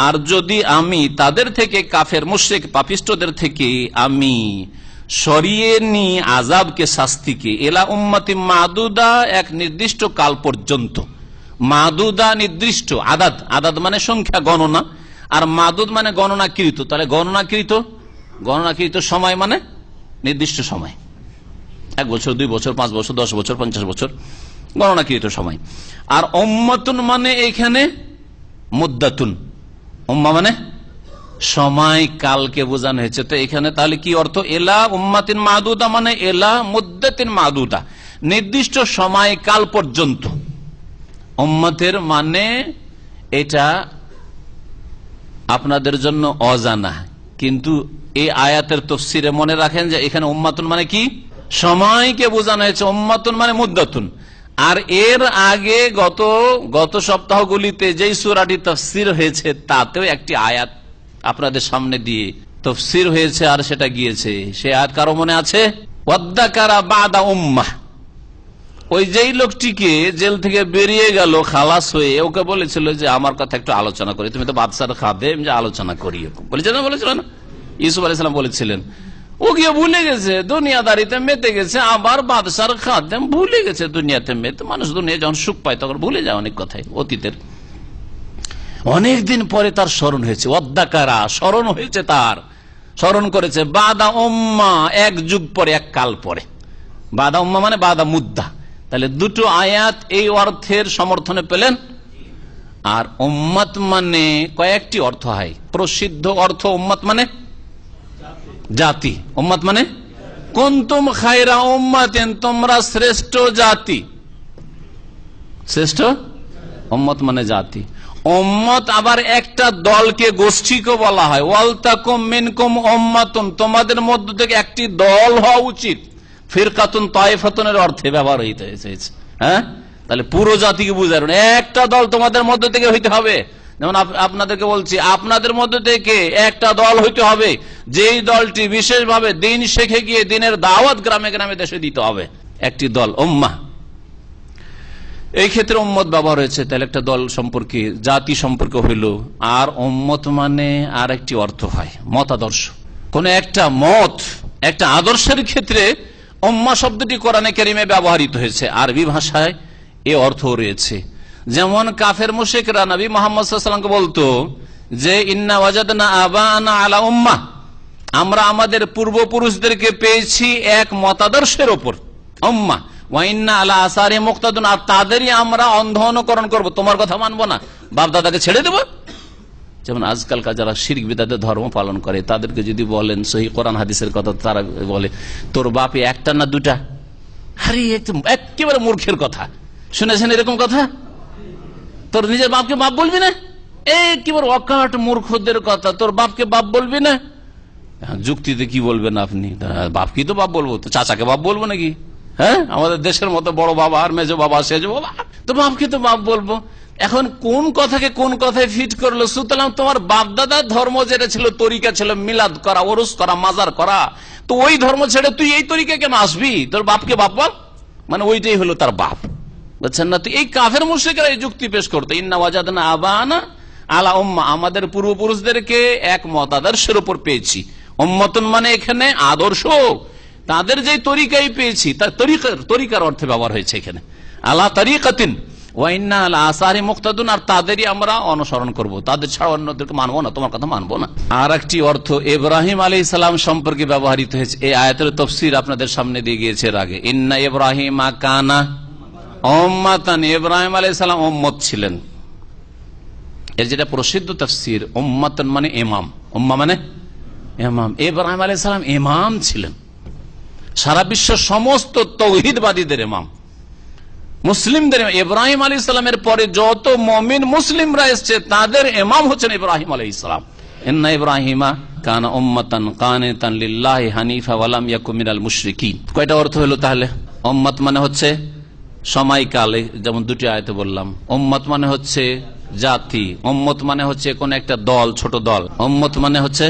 আর যদি আমি তাদের থেকে, কাফের মুশরিক পাপিষ্টদের থেকে আমি সরিয়ে নি আযাবকে, শাস্তিকে, ইলা উম্মাতিন মাদুদা, এক নির্দিষ্ট কাল পর্যন্ত। মাদুদা নির্দিষ্ট, আদাদ, আদাদ মানে সংখ্যা, গণনা, আর মাদুদ মানে গণনাকৃত। তাহলে গণনাকৃত সময় মানে নির্দিষ্ট সময়, 1 বছর, 2 বছর, 5 বছর, 10 বছর, 50 বছর, গণনাকৃত সময়। আর উম্মাতুন মানে এখানে মুদ্দাতুন, উম্মা মানে সময়, কালকে বোঝানো হয়েছে। তো এখানে তাহলে কি অর্থ? এলা উম্মাতিন মাদুদা মানে এলা মুদ্দাতিন মাদুদা, নির্দিষ্ট সময় কাল পর্যন্ত। উম্মতের মানে এটা আপনাদের জন্য অজানা, কিন্তু এই আয়াতের তাফসীরে মনে রাখেন যে এখানে উম্মাতুন মানে কি, সময়কে বোঝানো হয়েছে, উম্মাতুন মানে মুদ্দাতুন। আর এর আগে গত সপ্তাহগুলিতে যেই সূরাটি তাফসীর হয়েছে তাতেও একটি আয়াত আপনাদের সামনে দিয়ে তাফসীর হয়েছে, আর সেটা গিয়েছে, সে আয়াত কারো মনে আছে? ওয়াদ্দাকারা বাদা উম্মাহ, ওই যেই লোকটিকে জেল থেকে বেরিয়ে গেল খালাস হয়ে, ওকে বলেছিল যে আমার কথা একটু আলোচনা করি, তুমি তো বাদশার খাদেম, যে আলোচনা করি, বলেছিল না? ইউসুফ আলাইহিস সালাম বলেছিলেন। ও গিয়ে ভুলে গেছে, দুনিয়াদারিতে মেতে গেছে, আবার বাদশার খাদেম, ভুলে গেছে দুনিয়াতে মেতে। মানুষ দুনিয়া যখন সুখ পায় তখন ভুলে যায় অনেক কথাই অতীতের। অনেকদিন পরে তার স্মরণ হয়েছে, ওয়াদ্দাকারা, স্মরণ হয়েছে, তার স্মরণ করেছে, বাদা উম্মা, 1 যুগ পরে, 1 কাল পরে। বাদা উম্মা মানে বাদা মুদ্দা। তাহলে দুটো আয়াত এই অর্থের সমর্থনে পেলেন। আর উম্মত মানে কয়েকটি অর্থ হয়, প্রসিদ্ধ অর্থ উম্মত মানে জাতি, উম্মত মানে কুনতুম খায়রা উম্মাতিন, তোমরা শ্রেষ্ঠ জাতি, শ্রেষ্ঠ উম্মত মানে জাতি। উম্মত আবার একটা দলকে, গোষ্ঠীকে বলা হয়। ওয়ালতাকুম মিনকুম উম্মাতুন, তোমাদের মধ্য থেকে একটি দল হওয়া উচিত। ফিরকাতুন তায়েফাতুনের অর্থে ব্যবহার হয়েছে, হ্যাঁ। তাহলে পুরো জাতিকে বুঝাবেন, একটা দল তোমাদের মধ্য থেকে হইতে হবে। যেমন আপনাদেরকে বলছি, আপনাদের মধ্য থেকে একটা দল হইতে হবে, যেই দলটি বিশেষভাবে দিন শিখে গিয়ে দিনের দাওয়াত গ্রামে গ্রামে দেশে দিতে হবে, একটি দল উম্মাহ। এই ক্ষেত্রে উম্মত ব্যবহার হয়েছে। তাহলে একটা দল সম্পর্কে, জাতি সম্পর্কে হইল। আর উম্মত মানে আর একটি অর্থ হয় মতাদর্শ, কোন একটা মত, একটা আদর্শের ক্ষেত্রে উম্মাহ শব্দটি কোরআনে কারিমে ব্যবহৃত হয়েছে, আরবি ভাষায় এ অর্থ রয়েছে। যেমন কাফের মুশরিকরা নবী মুহাম্মদ সাল্লাল্লাহু আলাইহি ওয়াসাল্লামকে বলতো যে ইন্না ওয়াজাদনা আবানা আলা উম্মাহ, আমরা আমাদের পূর্বপুরুষদেরকে পেয়েছি এক মতাদর্শের উপর, উম্মাহ। ওয়া ইন্না আলা আসারি মুক্তাদুন, আর তাদেরই আমরা অন্ধ অনুকরণ করব, তোমার কথা মানবো না, বাপ দাদাকে ছেড়ে দেব। যেমন আজকালকার যারা শিরক বিদআতের ধর্ম পালন করে, তাদেরকে যদি বলেন সহিহ কোরআন হাদিসের কথা, তারা বলে তোর বাপে একটা না দুটা। আরে একেবারে মূর্খের কথা, শুনেছেন এরকম কথা? তোর নিজের বাপকে বাপ বলবি না? একেবারে অকাট মূর্খদের কথা, তোর বাপকে বাপ বলবি না? যুক্তিতে কি বলবেন আপনি? বাপকে তো বাপ বলবো, তো চাচাকে বাপ বলবো নাকি? হ্যাঁ, আমাদের দেশের মতো বড় বাবা আর মেজো বাবা, সেজো বাবা, তো বাপকে তো বাপ বলবো। এখন কোন কথাকে কোন কথায় ফিট করলো? সুতরাং তোমার বাপ দাদার ধর্ম যেটা ছিল, তরিকা ছিল মিলাদ করা, ওরস করা, মাজার করা, তো ওই ধর্ম ছেড়ে তুই এই তরিকা কেন আসবি? তোর বাপকে বাপ বল, মানে ওইটাই হলো তার বাপ, বুঝছেন না? তো এই কাফের মুশরিকরা এই যুক্তি পেশ করতো, ইন্না ওয়াজাদনা আবানা আলা উম্মাহ, আমাদের পূর্বপুরুষদেরকে এক মতাদর্শের উপর পেয়েছি। উম্মাতুন মানে এখানে আদর্শ, তাদের যে তরিকাই পেয়েছি, তার তরিকার অর্থে ব্যবহার হয়েছে এখানে, আলা তরিকাতিন ওয়া ইন্না আলা আসারি মুক্তাদুন, আর তাদেরই আমরা অনুসরণ করব, তাদের ছাড়া অন্যদেরকে মানবো না, তোমার কথা মানবো না। আর একটি অর্থ ইব্রাহিম আলাইহিস সালাম সম্পর্কে ব্যবহৃত হয়েছে। এই আয়াতের তাফসীর আপনাদের সামনে দিয়ে গিয়েছে এর আগে। ইন্না ইব্রাহিমা কানা উম্মাতান, ইব্রাহিম আলাইহিস সালাম উম্মত ছিলেন। এর যেটা প্রসিদ্ধ তাফসীর, উম্মাতান মানে ইমাম, উম্মাহ মানে ইমাম। ইব্রাহিম আলাইহিস সালাম ইমাম ছিলেন, সারা বিশ্বের সমস্ত তৌহিদবাদীদের ইমাম, মুসলিমদের ইব্রাহিম আলাইহিস সালামের পরে যত মুমিন মুসলিমরা এসেছে তাদের ইমাম হচ্ছেন ইব্রাহিম আলাইহিস সালাম। ইন্না ইব্রাহিমা কানা উম্মাতান কানিতান লিল্লাহি হানিফা ওয়া লাম ইয়াকুম মিনাল মুশরিকিন। কয়টা অর্থ হলো তাহলে? উম্মত মানে হচ্ছে সময়কালে, যেমন দুটি আয়াতে বললাম। উম্মত মানে হচ্ছে জাতি, উম্মত মানে হচ্ছে কোন একটা দল, ছোট দল। উম্মত মানে হচ্ছে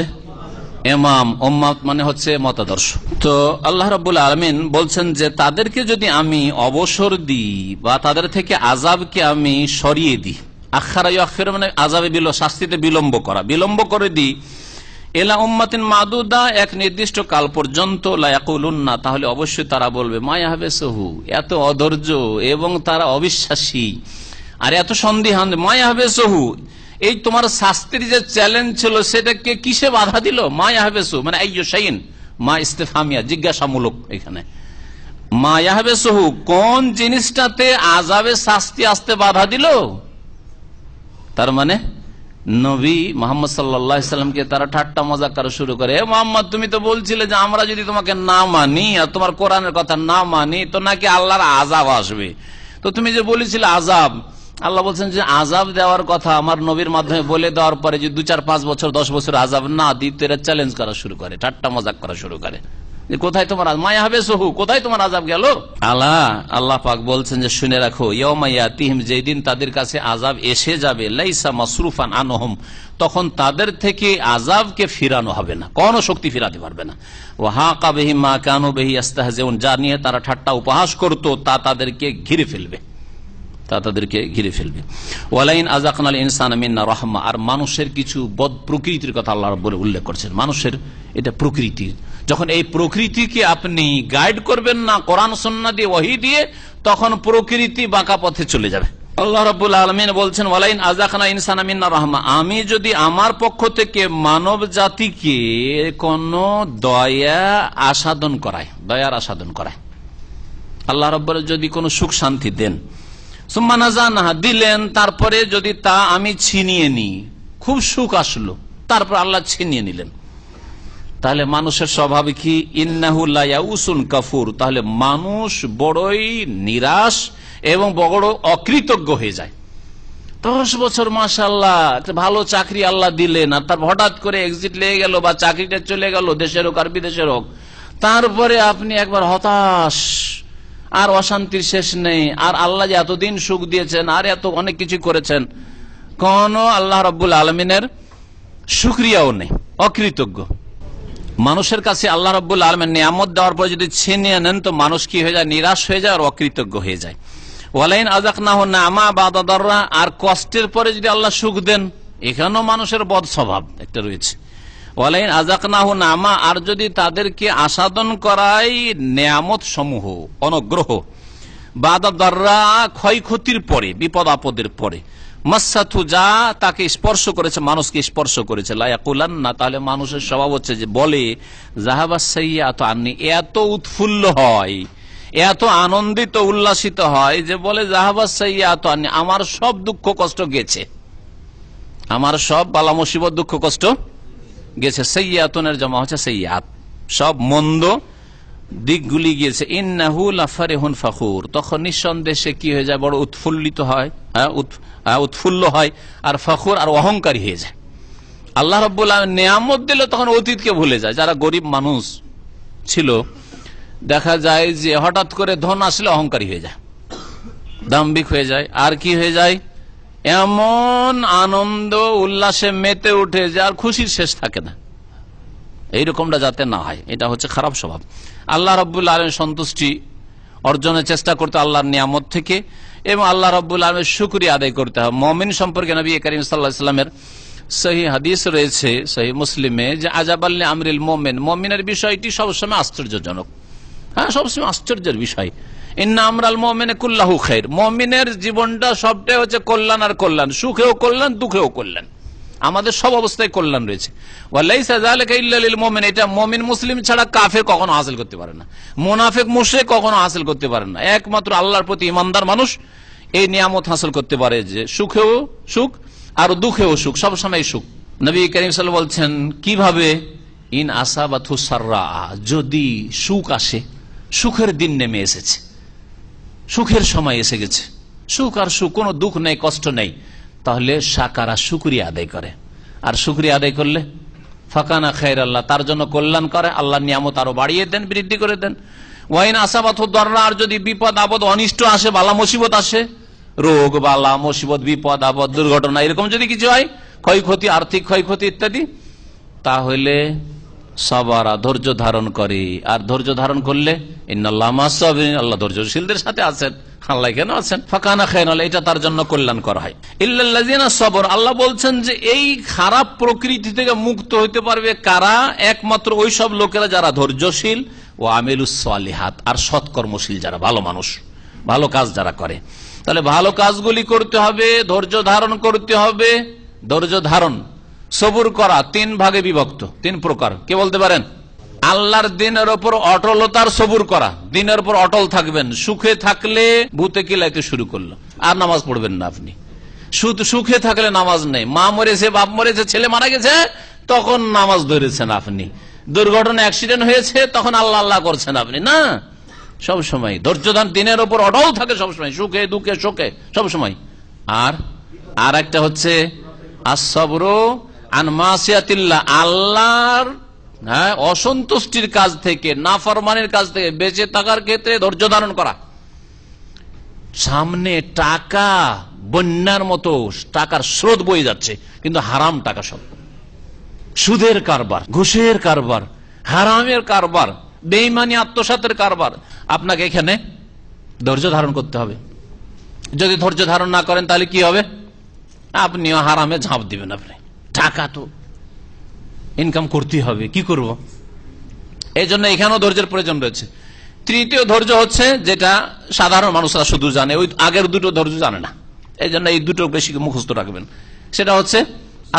ইমাম, উম্মত মানে হচ্ছে মতাদর্শ। তো আল্লাহ রাব্বুল আলামিন বলছেন যে তাদেরকে যদি আমি অবসর দিই বা তাদের থেকে আযাবকে আমি সরিয়ে দিই, আখারা ইয়াগফির মানে আযাবে শাস্তিতে বিলম্ব করে দিই, এলা উম্মাতিন মাদুদা এক নির্দিষ্ট কাল পর্যন্ত লা ইয়াকুলুন্না, তাহলে অবশ্যই তারা বলবে মা ইয়াহবিসহু, এত অধৈর্য এবং তারা অবিশ্বাসী আর এত সন্দিহান। মা ইয়াহবিসহু, এই তোমার শাস্তির যে চ্যালেঞ্জ ছিল সেটাকে কিসে বাধা দিল? মা ইয়াহবিসহু মানে আইয়ু শাইইন, মা ইস্তিফহামিয়া, জিজ্ঞাসামূলক। এখানে মা ইয়াহবিসহু, কোন জিনিসটাতে আযাবে শাস্তি আসতে বাধা দিল? তার মানে নবী মুহাম্মদ সাল্লাল্লাহু আলাইহি সাল্লামকে তারা ঠাট্টা মজাক করা শুরু করে। হে মুহাম্মদ, তুমি তো বলছিলে যে আমরা যদি তোমাকে না মানি আর তোমার কোরআনের কথা না মানি তো নাকি আল্লাহর আযাব আসবে। তো তুমি যে বলেছিলে আযাব, আল্লাহ বলছেন যে আযাব দেওয়ার কথা আমার নবীর মাধ্যমে বলে দেওয়ার পরে যে 2, 4, 5 বছর 10 বছর আযাব না দিই, তো এরা চ্যালেঞ্জ করা শুরু করে, ঠাট্টা মজাক করা শুরু করে যে কোথায় তোমার মায়া হবে সহু, কোথায় তোমার আযাব গেল? আল্লাহ পাক বলছেন যে শুনে রাখো, ইয়াউমা ইয়াতিহিম, যেদিন তাদের কাছে আযাব এসে যাবে, লাইসা মাসরুফান আনহুম, তখন তাদের থেকে আযাবকে ফিরানো হবে না, কোনো শক্তি ফিরাতে পারবে না। ওয়া হাকা বিহিম মা কানু বিহি ইস্তাহজিউন, যা নিয়ে তারা ঠাট্টা উপহাস করত তা তাদেরকে ঘিরে ফেলবে। ওয়ালাইন আযাকনাল ইনসানা মিন্না রাহমা, আর মানুষের কিছু বদ প্রকৃতির কথা আল্লাহ রাব্বুল উল্লেখ করেছেন। মানুষের এটা প্রকৃতি, যখন এই প্রকৃতিকে আপনি গাইড করবেন না কোরআন সুন্নাহ দিয়ে, ওহী দিয়ে, তখন প্রকৃতি বাঁকা পথে চলে যাবে। আল্লাহ রাব্বুল আলামিন বলছেন ওয়ালাইন আযাকনা ইনসানা মিন্না রাহমা, আমি যদি আমার পক্ষ থেকে মানব জাতিকে কোন দয়ার আস্বাদন করায়, আল্লাহ রাব্বুল যদি কোনো সুখ শান্তি দেন, সুম্মা নাযানাহা, দিলেন, তারপরে যদি তা আমি ছিনিয়ে নিই, খুব সুখ আসলো, তারপর আল্লাহ ছিনিয়ে নিলেন, তাহলে মানুষের স্বভাব কি? ইন্নাহু লা ইয়াউসুন কাফুর, তাহলে মানুষ বড়ই নিরাশ এবং বড় অকৃতজ্ঞ হয়ে যায়। 10 বছর মাশাআল্লাহ একটা ভালো চাকরি আল্লাহ দিলেন, আর তারপর হঠাৎ করে এক্সিট লেগে গেল বা চাকরিটা চলে গেল, দেশের হোক আর বিদেশের হোক, তারপরে আপনি একবার হতাশ, আর অশান্তির শেষ নেই, আর আল্লাহ যে এতদিন সুখ দিয়েছেন আর এত অনেক কিছু করেছেন, কোন আল্লাহ রাব্বুল আলামিনের শুকরিয়াও নেই, অকৃতজ্ঞ। মানুষের কাছে আল্লাহ রাব্বুল আলামিন নিয়ামত দেওয়ার পর যদি ছিনিয়ে নেন তো মানুষ কি হয়ে যায়? নিরাশ হয়ে যায় আর অকৃতজ্ঞ হয়ে যায়। ওয়ালাইন আযাকনাহু না'মা বা'দা দাররা, আর কষ্টের পরে যদি আল্লাহ সুখ দেন, এখানেও মানুষের বদ স্বভাব একটা রয়েছে। ওয়ালাইন আযাকনাহু না'মা, আর যদি তাদেরকে আস্বাদন করাই নিয়ামত সমূহ, অনুগ্রহ, বা'দা দাররা, ক্ষয়ক্ষতির পরে, বিপদ আপদের পরে, মাসসাতু, যা তাকে স্পর্শ করেছে, মানুষকে স্পর্শ করেছে, লা ইয়াকুলান্না, তাহলে মানুষের স্বভাব হচ্ছে যে বলে যাহাবাস সাইয়্যাতু আন্নি, এত উৎফুল্ল হয়, এত আনন্দিত উল্লাসিত হয় যে বলে যাহাবাস সাইয়্যাতু আন্নি, আমার সব দুঃখ কষ্ট গেছে, আমার সব বালা মুসিবত দুঃখ কষ্ট গেছে। সাইয়্যাতুনের জমা হচ্ছে সাইয়্যাত, সব মন্দ দিকগুলি গিয়েছে। ইন্নাহু লাফারিহুন ফাখুর, তখন নিঃসন্দেহে কি হয়ে যায়? বড় উৎফুল্লিত হয়, উৎফুল্ল হয়, আর ফখুর আর অহংকারী হয়ে যায়। আল্লাহ রাব্বুল আলামিন নিয়ামত দিলে তখন অতীতকে ভুলে যায়। যারা গরিব মানুষ ছিল, দেখা যায় যে হঠাৎ করে ধন আসলে অহংকারী হয়ে যায়, দাম্ভিক হয়ে যায়, আর কি হয়ে যায়? এমন আনন্দ উল্লাসে মেতে উঠে যে আর খুশির শেষ থাকে না। এইরকমটা যাতে না হয়, এটা হচ্ছে খারাপ স্বভাব। আল্লাহ রাব্বুল আলামিন সন্তুষ্টি অর্জনের চেষ্টা করতে আল্লাহর নিয়ামত থেকে, এবং আল্লাহ রাব্বুল আলামিনের শুকরিয়া আদায় করতে হবে। মুমিন সম্পর্কে নবী করিম সাল্লাল্লাহু আলাইহি ওয়াসাল্লামের সহিহ হাদিস রয়েছে সহিহ মুসলিমে, যে আজাবাল লিআমরিল মুমিন, মুমিনের বিষয়টি সবসময় আশ্চর্যজনক, সবসময় আশ্চর্যের বিষয়। ইন্না আমরাল মুমিনি কুল্লাহু খাইর, মুমিনের জীবনটা সবটাই হচ্ছে কল্যাণ আর কল্যাণ, সুখেও কল্যাণ, দুঃখেও কল্যাণ, আমাদের সব অবস্থায় কল্যাণ রয়েছে। ওয়ালাইসা যালিকা ইল্লা লিল মুমিন, এটা মুমিন মুসলিম ছাড়া কাফের কখনো হাসিল করতে পারে না, মুনাফিক মুশরিক কখনো হাসিল করতে পারে না। একমাত্র আল্লাহর প্রতি ঈমানদার মানুষ এই নিয়ামত হাসিল করতে পারে, যে সুখেও সুখ আর দুঃখেও সুখ, সবসময় সুখ। নবী করিম সাল্লাল্লাহু আলাইহি ওয়াসাল্লাম বলছেন কিভাবে? ইন আসাবাতহু সাররা, যদি সুখ আসে, সুখের দিন নেমে এসেছে, সুখের সময় এসে গেছে, সুখ আর সুখ, কোনো দুঃখ নেই, কষ্ট নেই, তাহলে সাকারা শুকরিয়া আদায় করে। আর শুকরিয়া আদায় করলে ফাকানা খায়র আল্লাহ, তার জন্য কল্যাণ করে, আল্লাহ নিয়ামত আরো বাড়িয়ে দেন, বৃদ্ধি করে দেন। ওয়াইন আসাবাত দররা, আর যদি বিপদ আপদ অনিষ্ট আসে, বালা মুসিবত আসে, রোগ বালা মুসিবত বিপদ আপদ দুর্ঘটনা এরকম যদি কিছু হয়, ক্ষয়ক্ষতি, আর্থিক ক্ষয়ক্ষতি ইত্যাদি, তাহলে সাবারা, ধৈর্য ধারণ করে। আর ধৈর্য ধারণ করলে ইন্নাল্লাহ মাস সাবিরিন, আল্লাহ ধৈর্যশীলদের সাথে আছেন। আল্লাহ কেন আছেন? ফাকানা খায়রুন, এটা তার জন্য কল্যাণ করা হয়। ইল্লাল্লাযিনা সাবর, আল্লাহ বলছেন যে এই খারাপ প্রকৃতি থেকে মুক্ত হতে পারবে কারা? একমাত্র ওই সব লোকেরা যারা ধৈর্যশীল, ও আমিলুস সালিহাত, আর সৎকর্মশীল যারা, ভালো মানুষ, ভালো কাজ যারা করে। তাহলে ভালো কাজগুলি করতে হবে, ধৈর্য ধারণ করতে হবে। ধৈর্য ধারণ, সবুর করা তিন ভাগে বিভক্ত, তিন প্রকার। কে বলতে পারেন? আল্লাহর দিনের ওপর অটলতার সবুর করা, দিনের উপর অটল থাকবেন। সুখে থাকলে ভূতে কিলাইতে শুরু করলো, আর নামাজ পড়বেন না আপনি। সুখে থাকলে নামাজ নেই, মা মরেছে, বাপ মরেছে, ছেলে মারা গেছে, তখন নামাজ ধরেছেন আপনি। দুর্ঘটনা, অ্যাক্সিডেন্ট হয়েছে, তখন আল্লাহ আল্লাহ করছেন আপনি না। সবসময় ধৈর্যধান, দিনের ওপর অটল থাকে সবসময়, সুখে দুঃখে শোকে সবসময়। আর একটা হচ্ছে আসসাবরু আন মাসিয়াতিল্লাহ, আল্লাহর অসন্তুষ্টির কাজ থেকে, নাফরমানির কাজ থেকে বেঁচে থাকার ক্ষেত্রে ধৈর্য ধারণ করা। সামনে টাকা বন্যার মতো, টাকার স্রোত বয়ে যাচ্ছে, কিন্তু হারাম টাকা, সব সুদের কারবার, ঘুষের কারবার, হারামের কারবার, বেঈমানি আত্মসাতের কারবার। আপনাকে এখানে ধৈর্য ধারণ করতে হবে। যদি ধৈর্য ধারণ না করেন তাহলে কি হবে? আপনিও হারামে ঝাঁপ দিবেন। আপনি টাকা তো ইনকাম করতেই হবে, কি করব? এই জন্য এখানেও ধৈর্যের প্রয়োজন রয়েছে। তৃতীয় ধৈর্য হচ্ছে যেটা সাধারণ মানুষরা শুধু জানে, ওই আগের দুটো ধৈর্য জানে না, এই জন্য এই দুটো বেশি মুখস্থ রাখবেন। সেটা হচ্ছে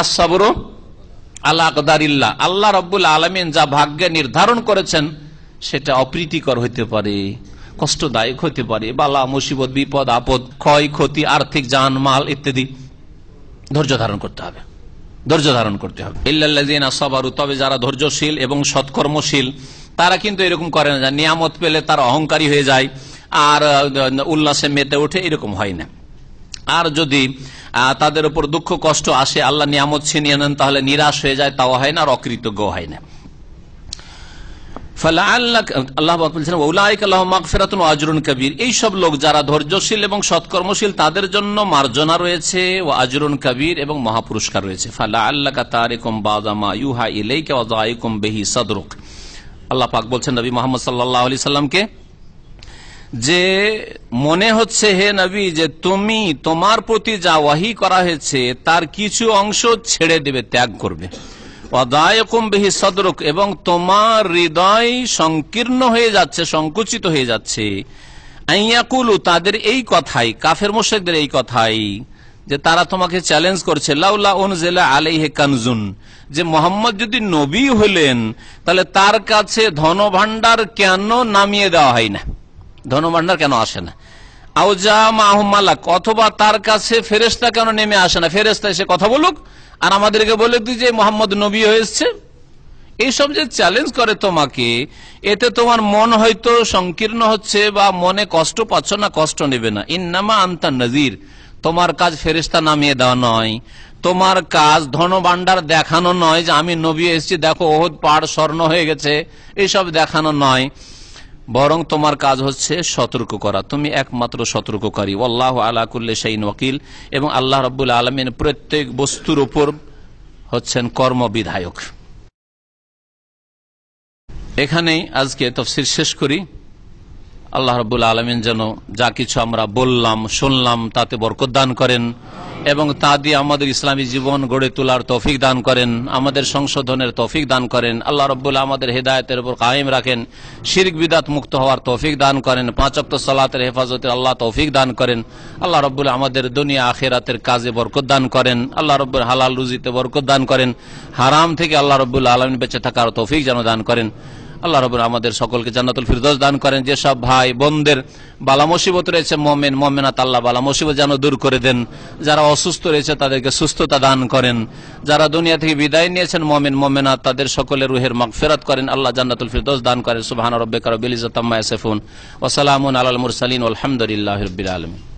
আসসাবরু আলা আকদারিল্লাহ, আল্লাহ রাব্বুল আলামিন যা ভাগ্যে নির্ধারণ করেছেন সেটা অপ্রীতিকর হইতে পারে, কষ্টদায়ক হইতে পারে, বালা মুসিবত, বিপদ আপদ, ক্ষয় ক্ষতি, আর্থিক জানমাল ইত্যাদি। ধৈর্য ধারণ করতে হবে, ধৈর্য ধারণ করতে হবে। ইল্লাল্লাযিনা সাবারু, তবে যারা ধৈর্যশীল এবং সৎকর্মশীল, তারা কিন্তু এরকম করে না, নিয়ামত পেলে তারা অহংকারী হয়ে যায় আর উল্লাসে মেতে ওঠে, এরকম হয় না। আর যদি তাদের উপর দুঃখ কষ্ট আসে, আল্লাহ নিয়ামত ছিনিয়ে নেন, তাহলে নিরাশ হয়ে যায়, তাও হয় না, আর অকৃতজ্ঞ হয় না। এইসব লোক যারা ধৈর্যশীল এবং সৎকর্মশীল, তাদের জন্য মার্জনা রয়েছে, ও আজরুন কবির, এবং মহাপুরস্কার রয়েছে। ফালাআল্লাকা তারিকুম বাযা মা ইউহা ইলাইকা ওয়া যায়িকুম বিহি সাদরুক। আল্লাহ পাক বলছেন নবী মুহাম্মদ সাল্লাল্লাহু আলাইহি সাল্লামকে, যে মনে হচ্ছে হে নবী, যে তুমি তোমার প্রতি যা ওয়াহি করা হয়েছে তার কিছু অংশ ছেড়ে দেবে, ত্যাগ করবে। ওয়াদায়কুম বিহি সাদরুক, এবং তোমার হৃদয় সংকীর্ণ হয়ে যাচ্ছে, সংকুচিত হয়ে যাচ্ছে। আইয়াকুলু, তাদের এই কথাই, কাফের মুশরিকদের এই কথাই, যে তারা তোমাকে চ্যালেঞ্জ করছে, লাউলা উনজিলা আলাইহি কানজুন, যে মোহাম্মদ যদি নবী হলেন তাহলে তার কাছে ধনভাণ্ডার কেন নামিয়ে দেওয়া হয় না, ধনভাণ্ডার কেন আসে না? আউজা মাহুম মালাক, অথবা তার কাছে ফেরেশতা কেন নেমে আসে না, ফেরেশতা এসে কথা বলুক আর আমাদেরকে বলে দিই যে মোহাম্মদ নবী হয়েছে। এইসব যে চ্যালেঞ্জ করে তোমাকে, এতে তোমার মন হয়তো সংকীর্ণ হচ্ছে বা মনে কষ্ট পাচ্ছ না, কষ্ট নেবে না। ইন্নামা আনতা নাযির, তোমার কাজ ফেরেশতা নামিয়ে দেওয়া নয়, তোমার কাজ ধনভাণ্ডার দেখানো নয়, যে আমি নবী এসেছি, দেখো ওহদ পাহাড় স্বর্ণ হয়ে গেছে, এইসব দেখানো নয়, বরং তোমার কাজ হচ্ছে সতর্ক করা। তুমি একমাত্র সতর্ককারী। আল্লাহু আলা কুল্লি শাইইন ওয়াকিল, এবং আল্লাহ রাব্বুল আলামিন প্রত্যেক বস্তুর উপর হচ্ছেন কর্মবিধায়ক। এখানেই আজকে তাফসীর শেষ করি। আল্লাহ রাব্বুল আলামিন যেন যা কিছু আমরা বললাম শুনলাম তাতে বরকত দান করেন, এবং তা দিয়ে আমাদের ইসলামী জীবন গড়ে তোলার তৌফিক দান করেন, আমাদের সংশোধনের তৌফিক দান করেন। আল্লাহ রাব্বুল আমাদের হেদায়েতের উপর কায়েম রাখেন, শিরক বিদআত মুক্ত হওয়ার তৌফিক দান করেন, 5 ওয়াক্ত সালাতের হেফাজতের আল্লাহ তৌফিক দান করেন। আল্লাহ রাব্বুল আমাদের দুনিয়া আখিরাতের কাজে বরকত দান করেন। আল্লাহ রাব্বুল হালাল রুজিতে বরকত দান করেন, হারাম থেকে আল্লাহ রাব্বুল আলামিন বেঁচে থাকার তৌফিক যেন দান করেন। আল্লাহ রাব্বুল আমাদের সকলকে জান্নাতুল ফিরদৌস দান করেন। যেসব ভাই বোনদের বালা মুসিবত রয়েছে, মুমিন মুমিনাত, আল্লাহ বালা মুসিবত যেন দূর করে দেন। যারা অসুস্থ রয়েছে তাদেরকে সুস্থতা দান করেন। যারা দুনিয়া থেকে বিদায় নিয়েছেন মুমিন মুমিনাত, তাদের সকলের রুহের মাগফিরাত করেন। আল্লাহ জান্নাতুল ফিরদৌস দান করেন। সুবহান রাব্বিকা রাব্বিল ইজ্জাতি আম্মা ইয়াসিফুন ওয়া সালামুন আলাল মুরসালিন ওয়ালহামদুলিল্লাহি রাব্বিল আলামিন।